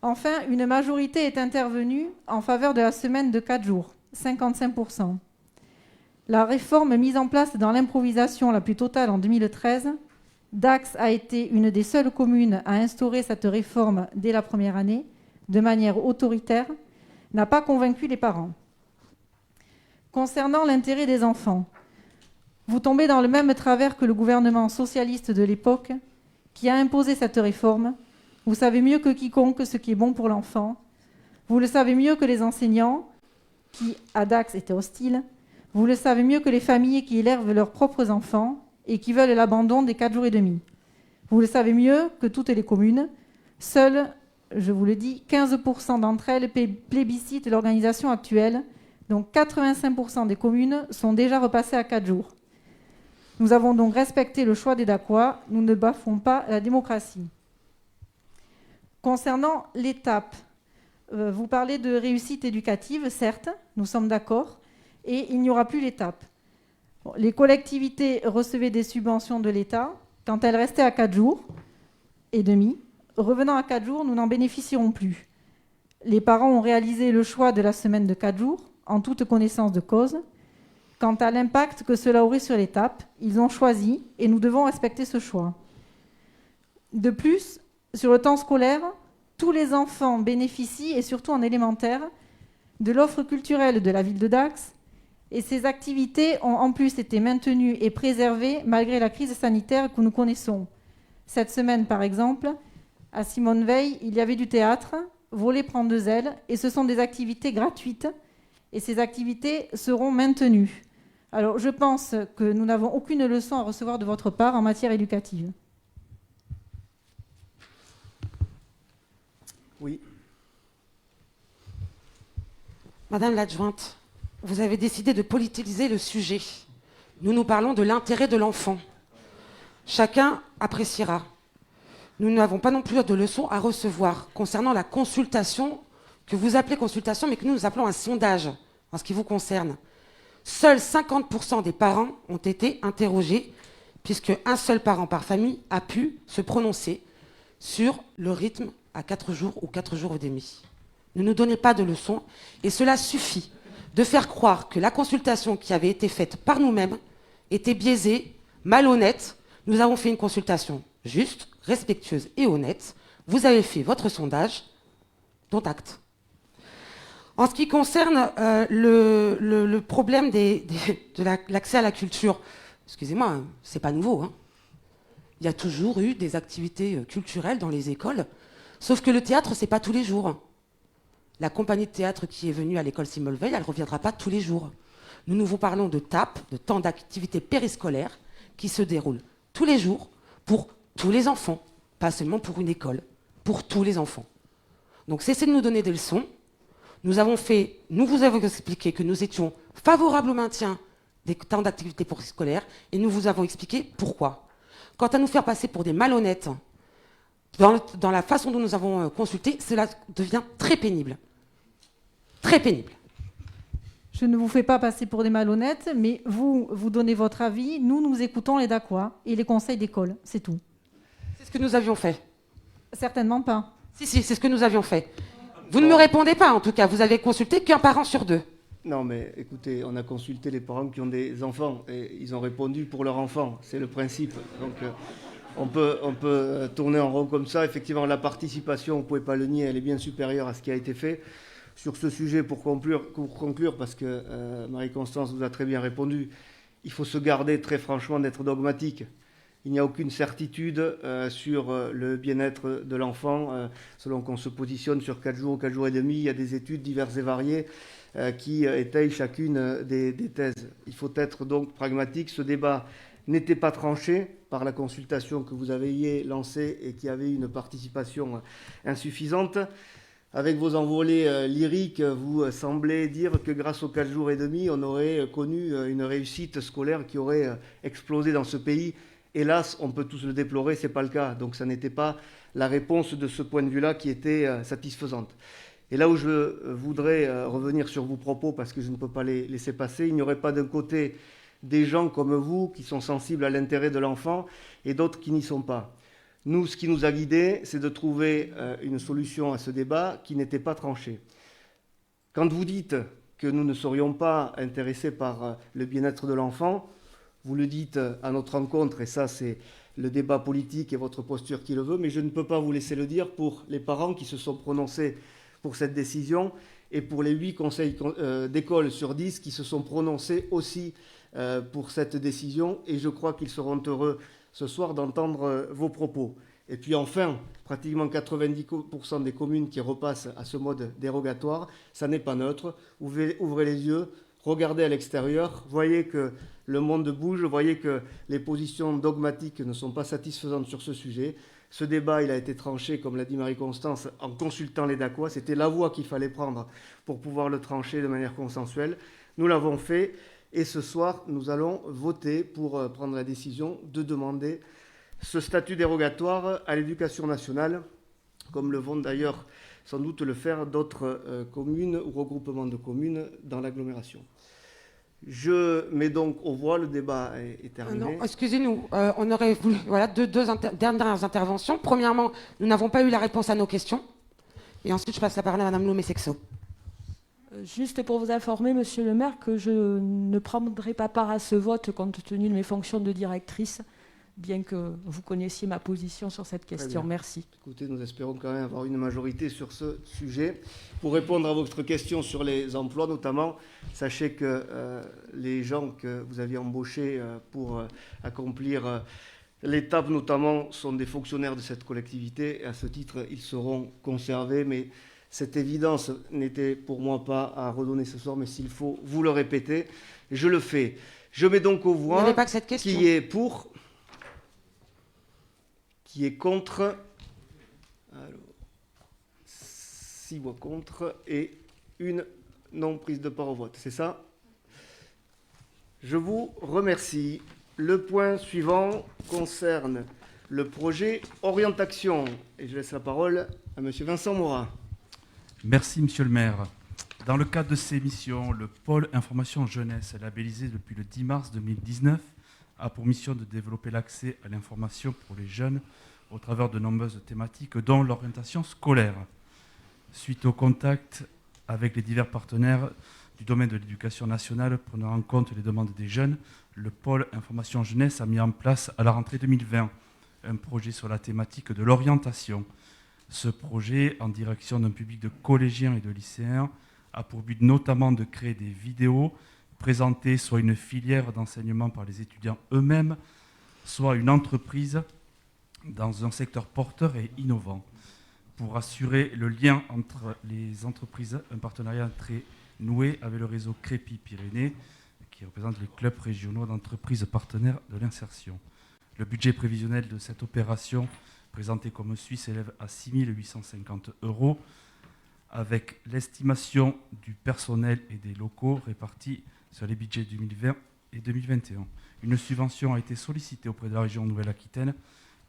Enfin, une majorité est intervenue en faveur de la semaine de 4 jours, 55%. La réforme mise en place dans l'improvisation la plus totale en 2013, Dax a été une des seules communes à instaurer cette réforme dès la première année, de manière autoritaire, n'a pas convaincu les parents. Concernant l'intérêt des enfants, vous tombez dans le même travers que le gouvernement socialiste de l'époque qui a imposé cette réforme. Vous savez mieux que quiconque ce qui est bon pour l'enfant. Vous le savez mieux que les enseignants qui, à Dax, étaient hostiles. Vous le savez mieux que les familles qui élèvent leurs propres enfants et qui veulent l'abandon des 4 jours et demi. Vous le savez mieux que toutes les communes. Seules, je vous le dis, 15% d'entre elles plébiscitent l'organisation actuelle. Donc 85% des communes sont déjà repassées à 4 jours. Nous avons donc respecté le choix des Dacquois. Nous ne bafouons pas la démocratie. Concernant l'étape, vous parlez de réussite éducative, certes, nous sommes d'accord, et il n'y aura plus l'étape. Les collectivités recevaient des subventions de l'État quand elles restaient à 4 jours et demi. Revenant à 4 jours, nous n'en bénéficierons plus. Les parents ont réalisé le choix de la semaine de 4 jours, en toute connaissance de cause. Quant à l'impact que cela aurait sur l'étape, ils ont choisi et nous devons respecter ce choix. De plus, sur le temps scolaire, tous les enfants bénéficient, et surtout en élémentaire, de l'offre culturelle de la ville de Dax. Et ces activités ont en plus été maintenues et préservées malgré la crise sanitaire que nous connaissons. Cette semaine, par exemple, à Simone Veil, il y avait du théâtre, Voler prend deux ailes, et ce sont des activités gratuites, et ces activités seront maintenues. Alors, je pense que nous n'avons aucune leçon à recevoir de votre part en matière éducative. Oui. Madame l'adjointe, vous avez décidé de politiser le sujet. Nous parlons de l'intérêt de l'enfant. Chacun appréciera. Nous n'avons pas non plus de leçons à recevoir concernant la consultation, que vous appelez consultation, mais que nous appelons un sondage en ce qui vous concerne. Seuls 50% des parents ont été interrogés, puisque un seul parent par famille a pu se prononcer sur le rythme à 4 jours ou 4 jours et demi. Ne nous donnez pas de leçons, et cela suffit de faire croire que la consultation qui avait été faite par nous-mêmes était biaisée, malhonnête. Nous avons fait une consultation juste, respectueuse et honnête. Vous avez fait votre sondage, dont acte. En ce qui concerne le problème de l'accès à la culture, excusez-moi, c'est pas nouveau. Hein. Il y a toujours eu des activités culturelles dans les écoles, sauf que le théâtre, c'est pas tous les jours. La compagnie de théâtre qui est venue à l'école Simone Veil, elle ne reviendra pas tous les jours. Nous vous parlons de TAP, de temps d'activité périscolaire, qui se déroule tous les jours pour tous les enfants, pas seulement pour une école, pour tous les enfants. Donc cessez de nous donner des leçons. Nous vous avons expliqué que nous étions favorables au maintien des temps d'activité périscolaire et nous vous avons expliqué pourquoi. Quant à nous faire passer pour des malhonnêtes, dans la façon dont nous avons consulté, cela devient très pénible. Très pénible. Je ne vous fais pas passer pour des malhonnêtes, mais vous donnez votre avis. Nous écoutons les DACOA et les conseils d'école, c'est tout. C'est ce que nous avions fait. Certainement pas. Si, c'est ce que nous avions fait. Vous ne me répondez pas, en tout cas. Vous avez consulté qu'un parent sur deux. Non, mais écoutez, on a consulté les parents qui ont des enfants et ils ont répondu pour leur enfant. C'est le principe. Donc, on peut tourner en rond comme ça. Effectivement, la participation, vous ne pouvez pas le nier, elle est bien supérieure à ce qui a été fait. Sur ce sujet, pour conclure, parce que Marie-Constance vous a très bien répondu, il faut se garder très franchement d'être dogmatique. Il n'y a aucune certitude sur le bien-être de l'enfant, selon qu'on se positionne sur 4 jours ou 4 jours et demi. Il y a des études diverses et variées qui étayent chacune des thèses. Il faut être donc pragmatique. Ce débat n'était pas tranché par la consultation que vous avez lancée et qui avait une participation insuffisante. Avec vos envolées lyriques, vous semblez dire que grâce aux 4 jours et demi, on aurait connu une réussite scolaire qui aurait explosé dans ce pays. Hélas, on peut tous le déplorer, ce n'est pas le cas. Donc ça n'était pas la réponse de ce point de vue-là qui était satisfaisante. Et là où je voudrais revenir sur vos propos, parce que je ne peux pas les laisser passer, il n'y aurait pas d'un côté des gens comme vous qui sont sensibles à l'intérêt de l'enfant et d'autres qui n'y sont pas. Nous, ce qui nous a guidés, c'est de trouver une solution à ce débat qui n'était pas tranché. Quand vous dites que nous ne serions pas intéressés par le bien-être de l'enfant, vous le dites à notre rencontre, et ça c'est le débat politique et votre posture qui le veut, mais je ne peux pas vous laisser le dire pour les parents qui se sont prononcés pour cette décision et pour les 8 conseils d'école sur 10 qui se sont prononcés aussi pour cette décision, et je crois qu'ils seront heureux ce soir d'entendre vos propos. Et puis enfin, pratiquement 90% des communes qui repassent à ce mode dérogatoire, ça n'est pas neutre. Ouvrez les yeux, regardez à l'extérieur, voyez que le monde bouge, voyez que les positions dogmatiques ne sont pas satisfaisantes sur ce sujet. Ce débat, il a été tranché, comme l'a dit Marie-Constance, en consultant les DACOA. C'était la voie qu'il fallait prendre pour pouvoir le trancher de manière consensuelle. Nous l'avons fait. Et ce soir, nous allons voter pour prendre la décision de demander ce statut dérogatoire à l'éducation nationale, comme le vont d'ailleurs sans doute le faire d'autres communes ou regroupements de communes dans l'agglomération. Je mets donc au voie, le débat est terminé. Non, excusez-nous, on aurait voulu deux dernières interventions. Premièrement, nous n'avons pas eu la réponse à nos questions. Et ensuite, je passe la parole à Mme Lomé-Sexo. Juste pour vous informer, monsieur le maire, que je ne prendrai pas part à ce vote compte tenu de mes fonctions de directrice. bien que vous connaissiez ma position sur cette question. bien. Merci. Écoutez, nous espérons quand même avoir une majorité sur ce sujet. Pour répondre à votre question sur les emplois notamment, sachez que les gens que vous aviez embauchés pour accomplir l'étape notamment sont des fonctionnaires de cette collectivité. Et à ce titre, ils seront conservés. Mais cette évidence n'était pour moi pas à redonner ce soir. Mais s'il faut vous le répéter, je le fais. Je mets donc aux Vous voix n'avez pas que cette question. qui est pour, qui est contre. Alors, 6 voix contre et une non prise de part au vote. C'est ça? Je vous remercie. Le point suivant concerne le projet orientation. Et je laisse la parole à M. Vincent Morat. Merci, Monsieur le maire. Dans le cadre de ces missions, le pôle information jeunesse, labellisé depuis le 10 mars 2019, a pour mission de développer l'accès à l'information pour les jeunes au travers de nombreuses thématiques, dont l'orientation scolaire. Suite au contact avec les divers partenaires du domaine de l'éducation nationale, prenant en compte les demandes des jeunes, le pôle information jeunesse a mis en place à la rentrée 2020 un projet sur la thématique de l'orientation. Ce projet, en direction d'un public de collégiens et de lycéens, a pour but notamment de créer des vidéos présentées soit une filière d'enseignement par les étudiants eux-mêmes, soit une entreprise dans un secteur porteur et innovant. Pour assurer le lien entre les entreprises, un partenariat très noué avec le réseau Crépi Pyrénées, qui représente les clubs régionaux d'entreprises partenaires de l'insertion. Le budget prévisionnel de cette opération, présenté comme suit, s'élève à 6 850 €, avec l'estimation du personnel et des locaux répartis sur les budgets 2020 et 2021. Une subvention a été sollicitée auprès de la région Nouvelle-Aquitaine,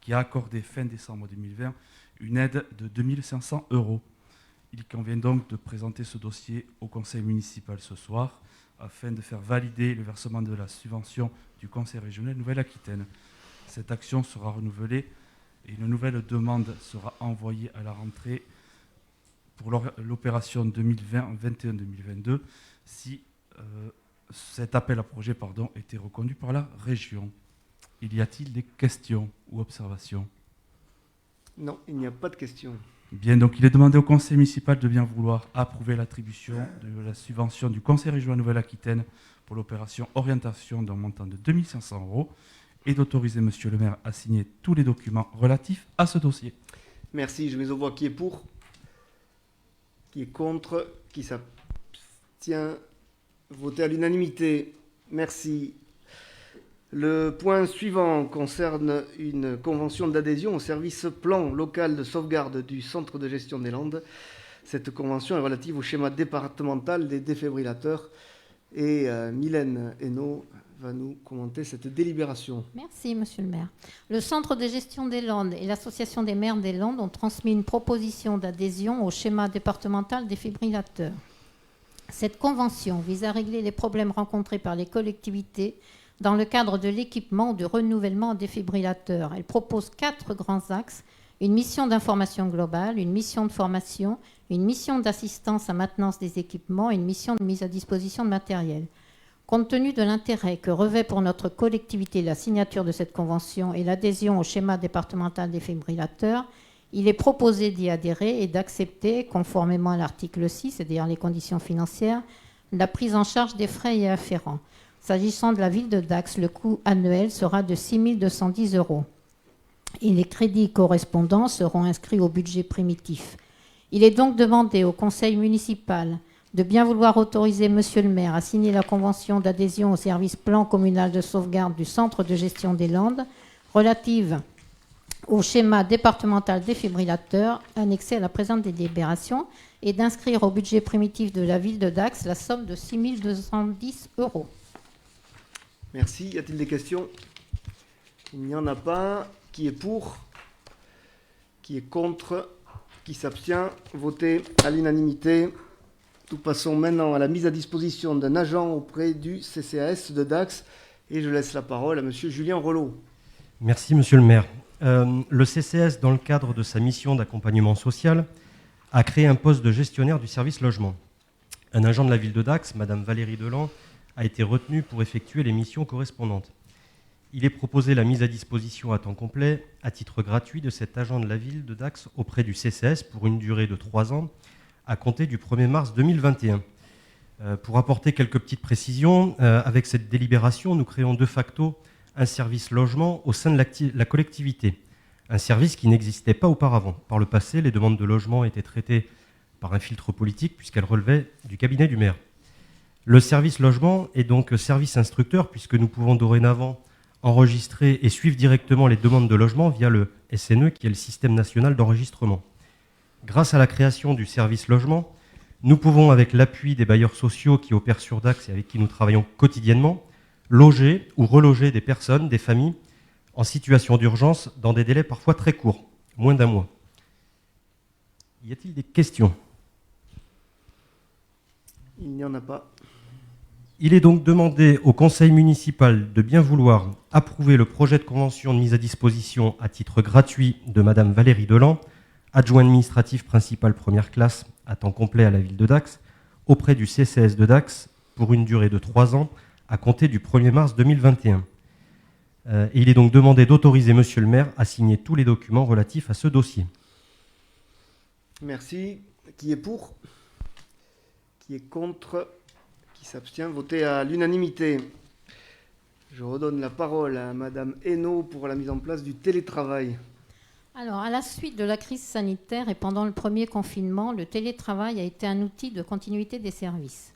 qui a accordé fin décembre 2020 une aide de 2 500 €. Il convient donc de présenter ce dossier au conseil municipal ce soir, afin de faire valider le versement de la subvention du conseil régional Nouvelle-Aquitaine. Cette action sera renouvelée et une nouvelle demande sera envoyée à la rentrée pour l'opération 2021-2022 si cet appel à projet était reconduit par la région. Y a-t-il des questions ou observations? Non, il n'y a pas de questions. Bien, donc il est demandé au conseil municipal de bien vouloir approuver l'attribution de la subvention du conseil régional Nouvelle-Aquitaine pour l'opération orientation d'un montant de 2 500 € et d'autoriser monsieur le maire à signer tous les documents relatifs à ce dossier. Merci. Je mets aux voix qui est pour, qui est contre, qui s'abstient. Voté à l'unanimité. Merci. Le point suivant concerne une convention d'adhésion au service plan local de sauvegarde du centre de gestion des Landes. Cette convention est relative au schéma départemental des défibrillateurs. Et Mylène Hainaut va nous commenter cette délibération. Merci, monsieur le maire. Le centre de gestion des Landes et l'association des maires des Landes ont transmis une proposition d'adhésion au schéma départemental défibrillateur. Cette convention vise à régler les problèmes rencontrés par les collectivités dans le cadre de l'équipement ou du renouvellement en défibrillateur. Elle propose 4 grands axes: une mission d'information globale, une mission de formation, une mission d'assistance à maintenance des équipements et une mission de mise à disposition de matériel. Compte tenu de l'intérêt que revêt pour notre collectivité la signature de cette convention et l'adhésion au schéma départemental défibrillateur, il est proposé d'y adhérer et d'accepter, conformément à l'article 6, c'est-à-dire les conditions financières, la prise en charge des frais y afférents. S'agissant de la ville de Dax, le coût annuel sera de 6 210 € et les crédits correspondants seront inscrits au budget primitif. Il est donc demandé au conseil municipal de bien vouloir autoriser monsieur le maire à signer la convention d'adhésion au service plan communal de sauvegarde du centre de gestion des Landes relative au schéma départemental défibrillateur annexé à la présente délibération et d'inscrire au budget primitif de la ville de Dax la somme de 6 210 €. Merci. Y a-t-il des questions? Il n'y en a pas. Qui est pour? Qui est contre? Qui s'abstient? Voté à l'unanimité. Nous passons maintenant à la mise à disposition d'un agent auprès du CCAS de Dax. Et je laisse la parole à monsieur Julien Relot. Merci, monsieur le maire. Le CCAS, dans le cadre de sa mission d'accompagnement social, a créé un poste de gestionnaire du service logement. Un agent de la ville de Dax, madame Valérie Delan, a été retenu pour effectuer les missions correspondantes. il est proposé la mise à disposition à temps complet, à titre gratuit, de cet agent de la ville de Dax auprès du CCS pour une durée de 3 ans, à compter du 1er mars 2021. Pour apporter quelques petites précisions, avec cette délibération, nous créons de facto un service logement au sein de la collectivité. Un service qui n'existait pas auparavant. Par le passé, les demandes de logement étaient traitées par un filtre politique puisqu'elles relevaient du cabinet du maire. Le service logement est donc service instructeur puisque nous pouvons dorénavant enregistrer et suivre directement les demandes de logement via le SNE qui est le système national d'enregistrement. Grâce à la création du service logement, nous pouvons, avec l'appui des bailleurs sociaux qui opèrent sur Dax et avec qui nous travaillons quotidiennement, loger ou reloger des personnes, des familles, en situation d'urgence dans des délais parfois très courts, moins d'un mois. Y a-t-il des questions ? Il n'y en a pas. Il est donc demandé au conseil municipal de bien vouloir approuver le projet de convention de mise à disposition à titre gratuit de Madame Valérie Delan, adjoint administratif principal première classe à temps complet à la ville de Dax, auprès du CCS de Dax pour une durée de 3 ans à compter du 1er mars 2021. Et il est donc demandé d'autoriser Monsieur le maire à signer tous les documents relatifs à ce dossier. Merci. Qui est pour ? Qui est contre ? Qui s'abstient ? Voté à l'unanimité. Je redonne la parole à Madame Hainaut pour la mise en place du télétravail. Alors, à la suite de la crise sanitaire et pendant le premier confinement, le télétravail a été un outil de continuité des services.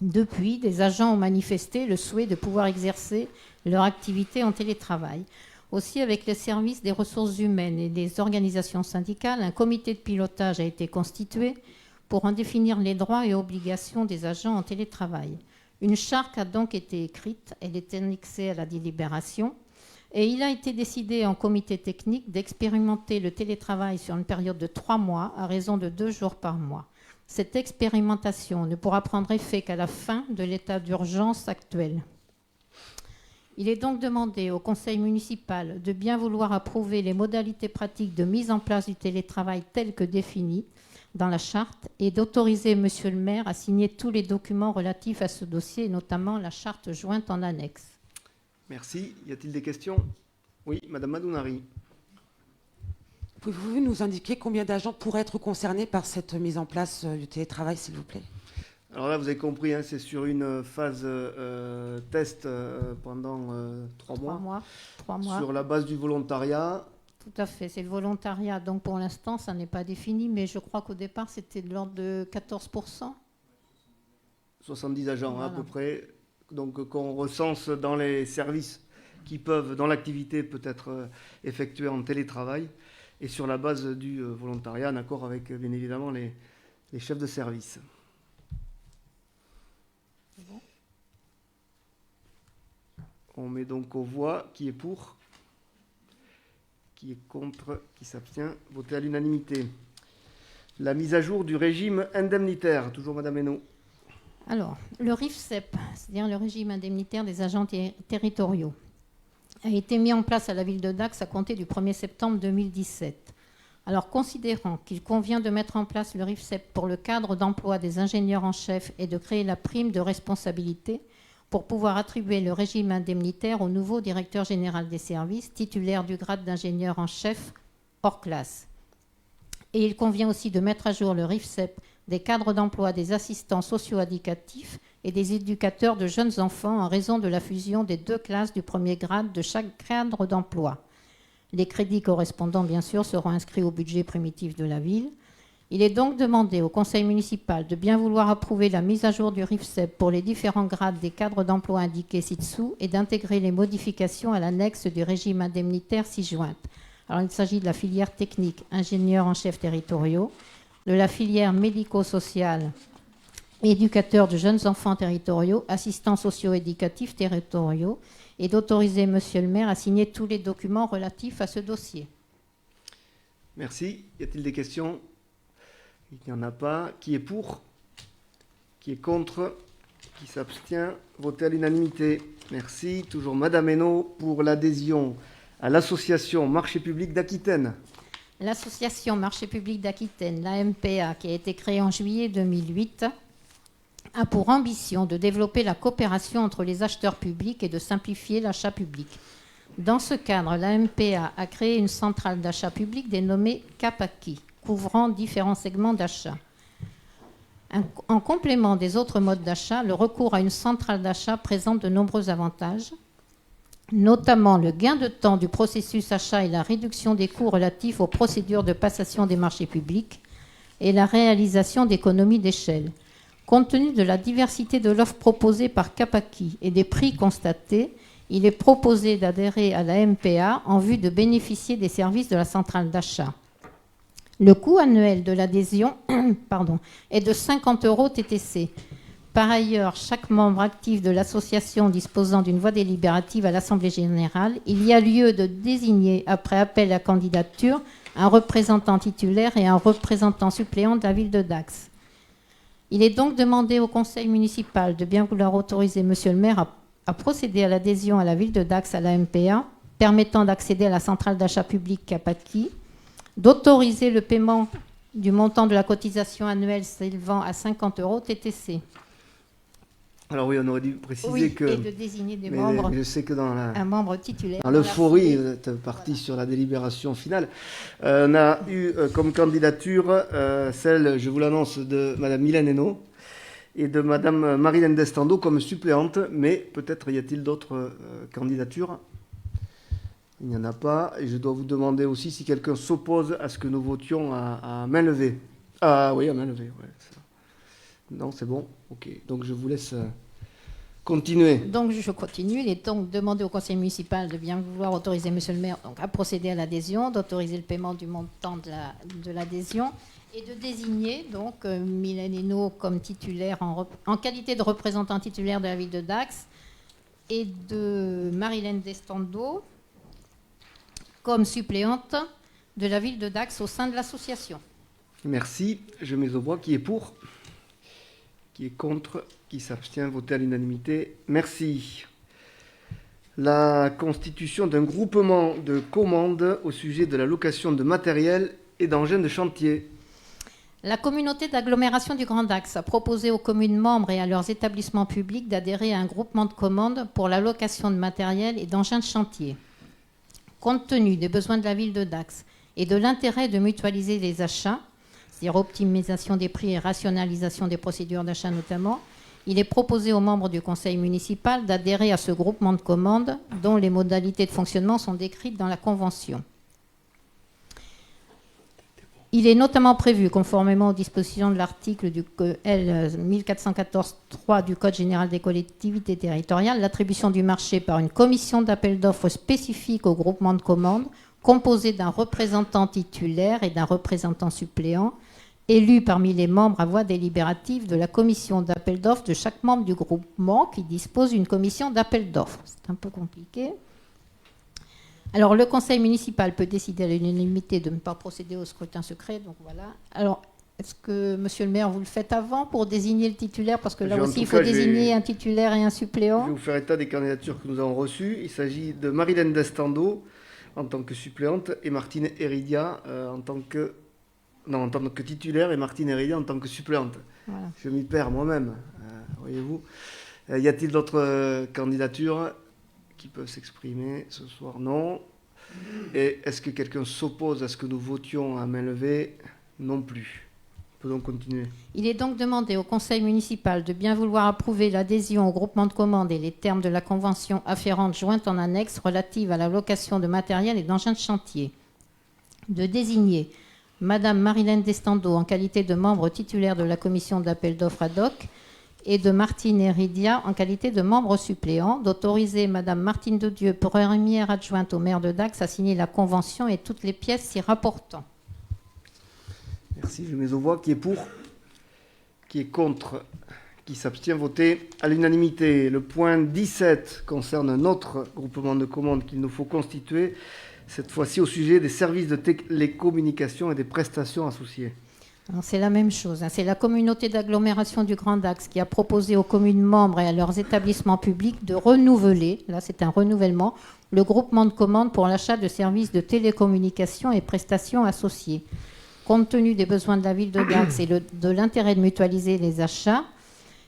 Depuis, des agents ont manifesté le souhait de pouvoir exercer leur activité en télétravail. Aussi, avec les services des ressources humaines et des organisations syndicales, un comité de pilotage a été constitué pour en définir les droits et obligations des agents en télétravail. Une charte a donc été écrite, elle est annexée à la délibération, et il a été décidé en comité technique d'expérimenter le télétravail sur une période de 3 mois à raison de 2 jours par mois. Cette expérimentation ne pourra prendre effet qu'à la fin de l'état d'urgence actuel. Il est donc demandé au conseil municipal de bien vouloir approuver les modalités pratiques de mise en place du télétravail telles que définies dans la charte et d'autoriser Monsieur le maire à signer tous les documents relatifs à ce dossier, notamment la charte jointe en annexe. Merci. Y a-t-il des questions ? Oui, Madame Madounari. Pouvez-vous nous indiquer combien d'agents pourraient être concernés par cette mise en place du télétravail, s'il vous plaît ? Alors là, vous avez compris, hein, c'est sur une phase test pendant 3 mois. 3 mois. Sur la base du volontariat. Tout à fait, c'est le volontariat. Donc pour l'instant, ça n'est pas défini, mais je crois qu'au départ, c'était de l'ordre de 14%. 70 agents, voilà. À peu près. Donc qu'on recense dans les services qui peuvent, dans l'activité, peut être effectuée en télétravail. Et sur la base du volontariat, en accord avec, bien évidemment, les chefs de service. Bon. On met donc aux voix qui est pour, qui est contre, qui s'abstient. Voté à l'unanimité. La mise à jour du régime indemnitaire. Toujours Madame Hainaut. Alors, le RIFSEP, c'est-à-dire le régime indemnitaire des agents territoriaux, a été mis en place à la ville de Dax à compter du 1er septembre 2017. Alors, considérant qu'il convient de mettre en place le RIFSEP pour le cadre d'emploi des ingénieurs en chef et de créer la prime de responsabilité pour pouvoir attribuer le régime indemnitaire au nouveau directeur général des services, titulaire du grade d'ingénieur en chef hors classe. Et il convient aussi de mettre à jour le RIFSEP des cadres d'emploi des assistants socio-éducatifs et des éducateurs de jeunes enfants en raison de la fusion des 2 classes du premier grade de chaque cadre d'emploi. Les crédits correspondants, bien sûr, seront inscrits au budget primitif de la ville. Il est donc demandé au conseil municipal de bien vouloir approuver la mise à jour du RIFSEP pour les différents grades des cadres d'emploi indiqués ci-dessous et d'intégrer les modifications à l'annexe du régime indemnitaire ci-jointe. Alors, il s'agit de la filière technique ingénieurs en chef territoriaux, de la filière médico-sociale éducateurs de jeunes enfants territoriaux, assistants socio-éducatifs territoriaux, et d'autoriser Monsieur le maire à signer tous les documents relatifs à ce dossier. Merci. Y a-t-il des questions ? Il n'y en a pas. Qui est pour ? Qui est contre ? Qui s'abstient ? Voté à l'unanimité. Merci. Toujours Madame Hainaut pour l'adhésion à l'association Marché Public d'Aquitaine. L'association Marché Public d'Aquitaine, l'AMPA, qui a été créée en juillet 2008, a pour ambition de développer la coopération entre les acheteurs publics et de simplifier l'achat public. Dans ce cadre, la MPA a créé une centrale d'achat public dénommée CAPACI, couvrant différents segments d'achat. En complément des autres modes d'achat, le recours à une centrale d'achat présente de nombreux avantages, notamment le gain de temps du processus achat et la réduction des coûts relatifs aux procédures de passation des marchés publics et la réalisation d'économies d'échelle. Compte tenu de la diversité de l'offre proposée par CAPACI et des prix constatés, il est proposé d'adhérer à la MPA en vue de bénéficier des services de la centrale d'achat. Le coût annuel de l'adhésion est de 50 € TTC. Par ailleurs, chaque membre actif de l'association disposant d'une voix délibérative à l'Assemblée générale, il y a lieu de désigner, après appel à candidature, un représentant titulaire et un représentant suppléant de la ville de Dax. Il est donc demandé au conseil municipal de bien vouloir autoriser monsieur le maire à procéder à l'adhésion à la ville de Dax à la MPA, permettant d'accéder à la centrale d'achat public CAPACI, d'autoriser le paiement du montant de la cotisation annuelle s'élevant à 50 € TTC. Alors oui, on aurait dû préciser Oui, que... et de désigner des membres, je sais que dans un membre titulaire. dans l'euphorie, vous êtes parti sur la délibération finale. On a eu comme candidature celle, je vous l'annonce, de Madame Mylène Hénaud et de Madame Marilène Destando comme suppléante, mais peut-être y a-t-il d'autres candidatures? Il n'y en a pas. Et je dois vous demander aussi si quelqu'un s'oppose à ce que nous votions à main levée. Ah oui, à main levée. Ouais, ça. Non, c'est bon. Ok. Donc je vous laisse continuer. Donc je continue. Il est donc demandé au conseil municipal de bien vouloir autoriser monsieur le maire donc, à procéder à l'adhésion, d'autoriser le paiement du montant de l'adhésion et de désigner donc Mylène Hénaud comme titulaire en qualité de représentant titulaire de la ville de Dax et de Marilène Destando comme suppléante de la ville de Dax au sein de l'association. Merci. Je mets aux voix. Qui est pour? Qui est contre? Qui s'abstient? Voté à l'unanimité. Merci. La constitution d'un groupement de commandes au sujet de la location de matériel et d'engins de chantier. La communauté d'agglomération du Grand Dax a proposé aux communes membres et à leurs établissements publics d'adhérer à un groupement de commandes pour la location de matériel et d'engins de chantier. Compte tenu des besoins de la ville de Dax et de l'intérêt de mutualiser les achats, c'est-à-dire optimisation des prix et rationalisation des procédures d'achat notamment, il est proposé aux membres du conseil municipal d'adhérer à ce groupement de commandes dont les modalités de fonctionnement sont décrites dans la convention. Il est notamment prévu, conformément aux dispositions de l'article du L 1414-3 du Code général des collectivités territoriales, l'attribution du marché par une commission d'appel d'offres spécifique au groupement de commandes, composé d'un représentant titulaire et d'un représentant suppléant, élu parmi les membres à voix délibérative de la commission d'appel d'offres de chaque membre du groupement qui dispose d'une commission d'appel d'offres. C'est un peu compliqué. Alors, le conseil municipal peut décider à l'unanimité de ne pas procéder au scrutin secret. Donc voilà. Alors, est-ce que, monsieur le maire, vous le faites avant pour désigner le titulaire? Parce que là aussi, il faut désigner un titulaire et un suppléant. Je vais vous faire état des candidatures que nous avons reçues. Il s'agit de Marilène Destando en tant que suppléante et Martine Heridia en tant que titulaire et Martine Heridia en tant que suppléante. Voilà. Je m'y perds moi-même, voyez-vous. Y a-t-il d'autres candidatures qui peuvent s'exprimer ce soir? Non. Et est-ce que quelqu'un s'oppose à ce que nous votions à main levée? Non plus. On peut donc continuer. Il est donc demandé au conseil municipal de bien vouloir approuver l'adhésion au groupement de commandes et les termes de la convention afférente jointe en annexe relative à la location de matériel et d'engins de chantier. De désigner Madame Marilène Destando en qualité de membre titulaire de la commission d'appel d'offres ad hoc et de Martine Heridia en qualité de membre suppléant, d'autoriser Madame Martine Dedieu, première adjointe au maire de Dax, à signer la convention et toutes les pièces s'y rapportant. Merci, je mets aux voix. Qui est pour? Qui est contre? Qui s'abstient? Voté à l'unanimité. Le point 17 concerne un autre groupement de commandes qu'il nous faut constituer, cette fois-ci au sujet des services de télécommunication et des prestations associées. C'est la même chose. C'est la communauté d'agglomération du Grand Dax qui a proposé aux communes membres et à leurs établissements publics de renouveler, là c'est un renouvellement, le groupement de commandes pour l'achat de services de télécommunication et prestations associées. Compte tenu des besoins de la ville de Dax et de l'intérêt de mutualiser les achats,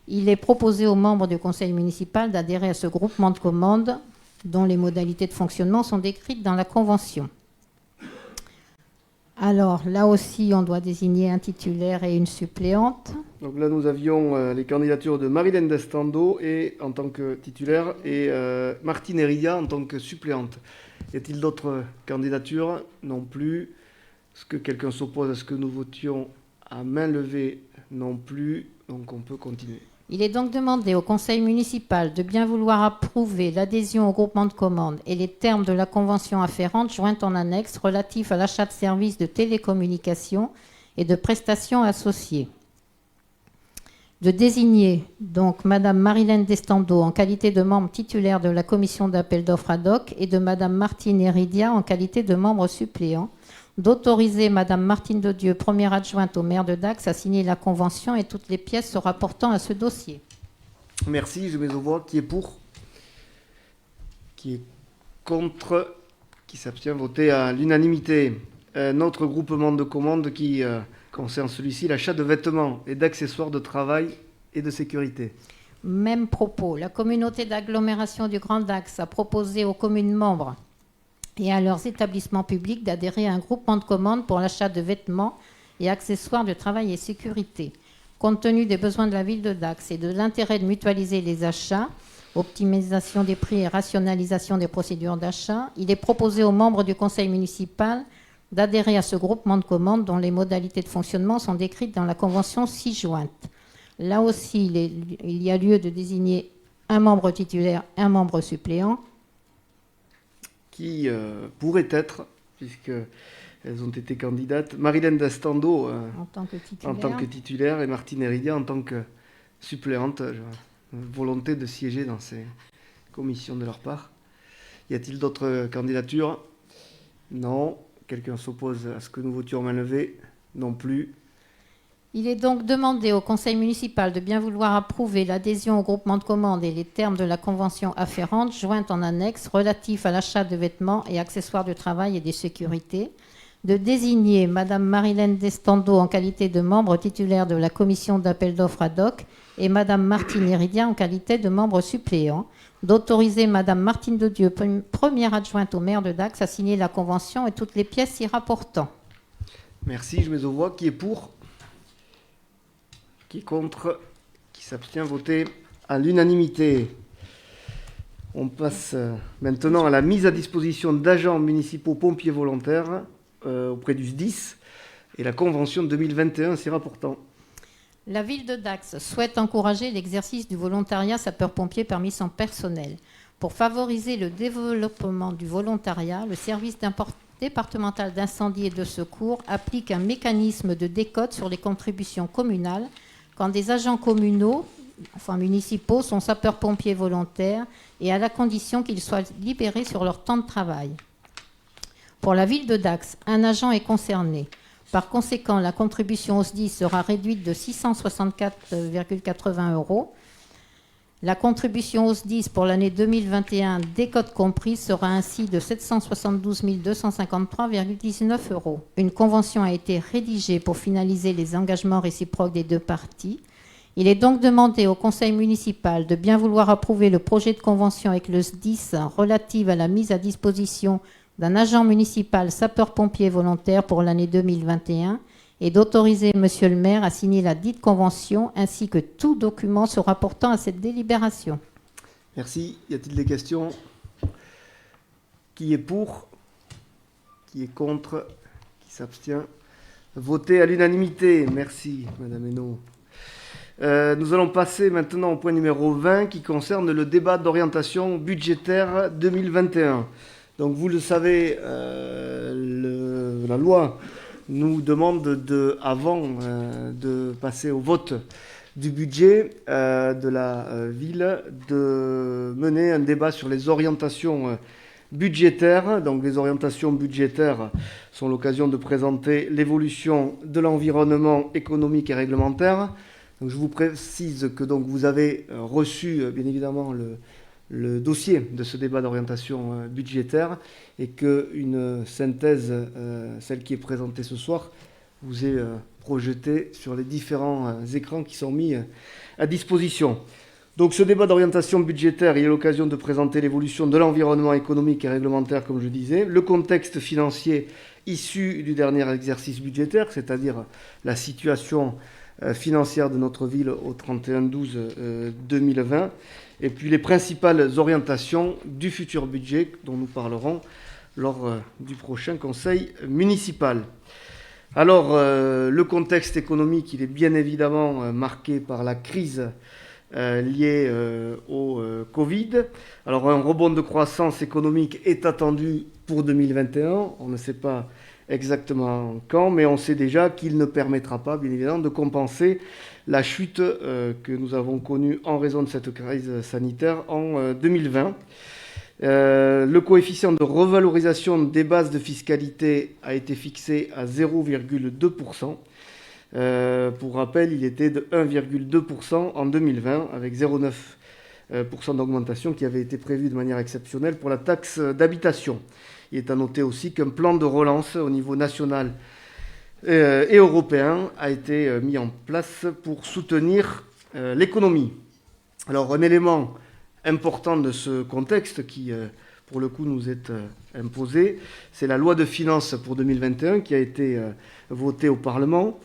Il est proposé aux membres du conseil municipal d'adhérer à ce groupement de commandes dont les modalités de fonctionnement sont décrites dans la convention. Alors, là aussi, on doit désigner un titulaire et une suppléante. Donc là, nous avions les candidatures de Marilène Destando en tant que titulaire et Martine Heridia en tant que suppléante. Y a-t-il d'autres candidatures? Non plus. Est-ce que quelqu'un s'oppose à ce que nous votions à main levée? Non plus. Donc on peut continuer. Il est donc demandé au conseil municipal de bien vouloir approuver l'adhésion au groupement de commandes et les termes de la convention afférente jointe en annexe relatif à l'achat de services de télécommunications et de prestations associées. De désigner donc Madame Marilène Destando en qualité de membre titulaire de la commission d'appel d'offres ad hoc et de Madame Martine Heridia en qualité de membre suppléant. D'autoriser Madame Martine Dedieu, première adjointe au maire de Dax, à signer la convention et toutes les pièces se rapportant à ce dossier. Merci, je mets aux voix. Qui est pour? Qui est contre? Qui s'abstient? Voté à l'unanimité. Notre groupement de commandes qui concerne celui-ci, l'achat de vêtements et d'accessoires de travail et de sécurité. Même propos. La communauté d'agglomération du Grand Dax a proposé aux communes membres et à leurs établissements publics d'adhérer à un groupement de commandes pour l'achat de vêtements et accessoires de travail et sécurité. Compte tenu des besoins de la ville de Dax et de l'intérêt de mutualiser les achats, optimisation des prix et rationalisation des procédures d'achat, il est proposé aux membres du conseil municipal d'adhérer à ce groupement de commandes dont les modalités de fonctionnement sont décrites dans la convention ci-jointe. Là aussi, il y a lieu de désigner un membre titulaire, un membre suppléant, qui pourrait être, puisqu'elles ont été candidates, Marilène Destando en tant que titulaire et Martine Heridia en tant que suppléante. Volonté de siéger dans ces commissions de leur part. Y a-t-il d'autres candidatures? Non. Quelqu'un s'oppose à ce que nous votions main levée? Non plus. Il est donc demandé au conseil municipal de bien vouloir approuver l'adhésion au groupement de commandes et les termes de la convention afférente jointe en annexe relatif à l'achat de vêtements et accessoires de travail et de sécurité, de désigner Madame Marilène Destando en qualité de membre titulaire de la commission d'appel d'offres ad hoc et Madame Martine Heridia en qualité de membre suppléant, d'autoriser Madame Martine Dedieu, première adjointe au maire de Dax, à signer la convention et toutes les pièces y rapportant. Merci, je mets aux voix. Qui est pour? Qui est contre? Qui s'abstient? Voté à l'unanimité. On passe maintenant à la mise à disposition d'agents municipaux pompiers volontaires auprès du SDIS et la convention 2021 s'y rapportant. La ville de Dax souhaite encourager l'exercice du volontariat sapeur-pompier parmi son personnel. Pour favoriser le développement du volontariat, le service départemental d'incendie et de secours applique un mécanisme de décote sur les contributions communales quand des agents communaux, municipaux, sont sapeurs-pompiers volontaires et à la condition qu'ils soient libérés sur leur temps de travail. Pour la ville de Dax, un agent est concerné. Par conséquent, la contribution au SDIS sera réduite de 664,80 €. La contribution au SDIS pour l'année 2021, décote comprise, sera ainsi de 772 253,19 €. Une convention a été rédigée pour finaliser les engagements réciproques des deux parties. Il est donc demandé au conseil municipal de bien vouloir approuver le projet de convention avec le SDIS relative à la mise à disposition d'un agent municipal sapeur-pompier volontaire pour l'année 2021 et d'autoriser Monsieur le maire à signer la dite convention ainsi que tout document se rapportant à cette délibération. Merci. Y a-t-il des questions? Qui est pour? Qui est contre? Qui s'abstient? Voté à l'unanimité. Merci, Madame Hainaut. Nous allons passer maintenant au point numéro 20 qui concerne le débat d'orientation budgétaire 2021. Donc vous le savez, la loi nous demande avant de passer au vote du budget de la ville de mener un débat sur les orientations budgétaires. Donc les orientations budgétaires sont l'occasion de présenter l'évolution de l'environnement économique et réglementaire. Donc je vous précise que donc, vous avez reçu bien évidemment le dossier de ce débat d'orientation budgétaire et qu'une synthèse, celle qui est présentée ce soir, vous est projeté sur les différents écrans qui sont mis à disposition. Donc ce débat d'orientation budgétaire, il est l'occasion de présenter l'évolution de l'environnement économique et réglementaire, comme je disais, le contexte financier issu du dernier exercice budgétaire, c'est-à-dire la situation financière de notre ville au 31/12/2020, et puis les principales orientations du futur budget dont nous parlerons lors du prochain conseil municipal. Alors, le contexte économique, il est bien évidemment marqué par la crise liée au Covid. Alors, un rebond de croissance économique est attendu pour 2021. On ne sait pas exactement quand, mais on sait déjà qu'il ne permettra pas, bien évidemment, de compenser la chute que nous avons connue en raison de cette crise sanitaire en 2020. Le coefficient de revalorisation des bases de fiscalité a été fixé à 0,2%. Pour rappel, il était de 1,2% en 2020, avec 0,9% d'augmentation qui avait été prévue de manière exceptionnelle pour la taxe d'habitation. Il est à noter aussi qu'un plan de relance au niveau national et européen a été mis en place pour soutenir l'économie. Alors, un élément important de ce contexte qui, pour le coup, nous est imposé, c'est la loi de finances pour 2021 qui a été votée au Parlement.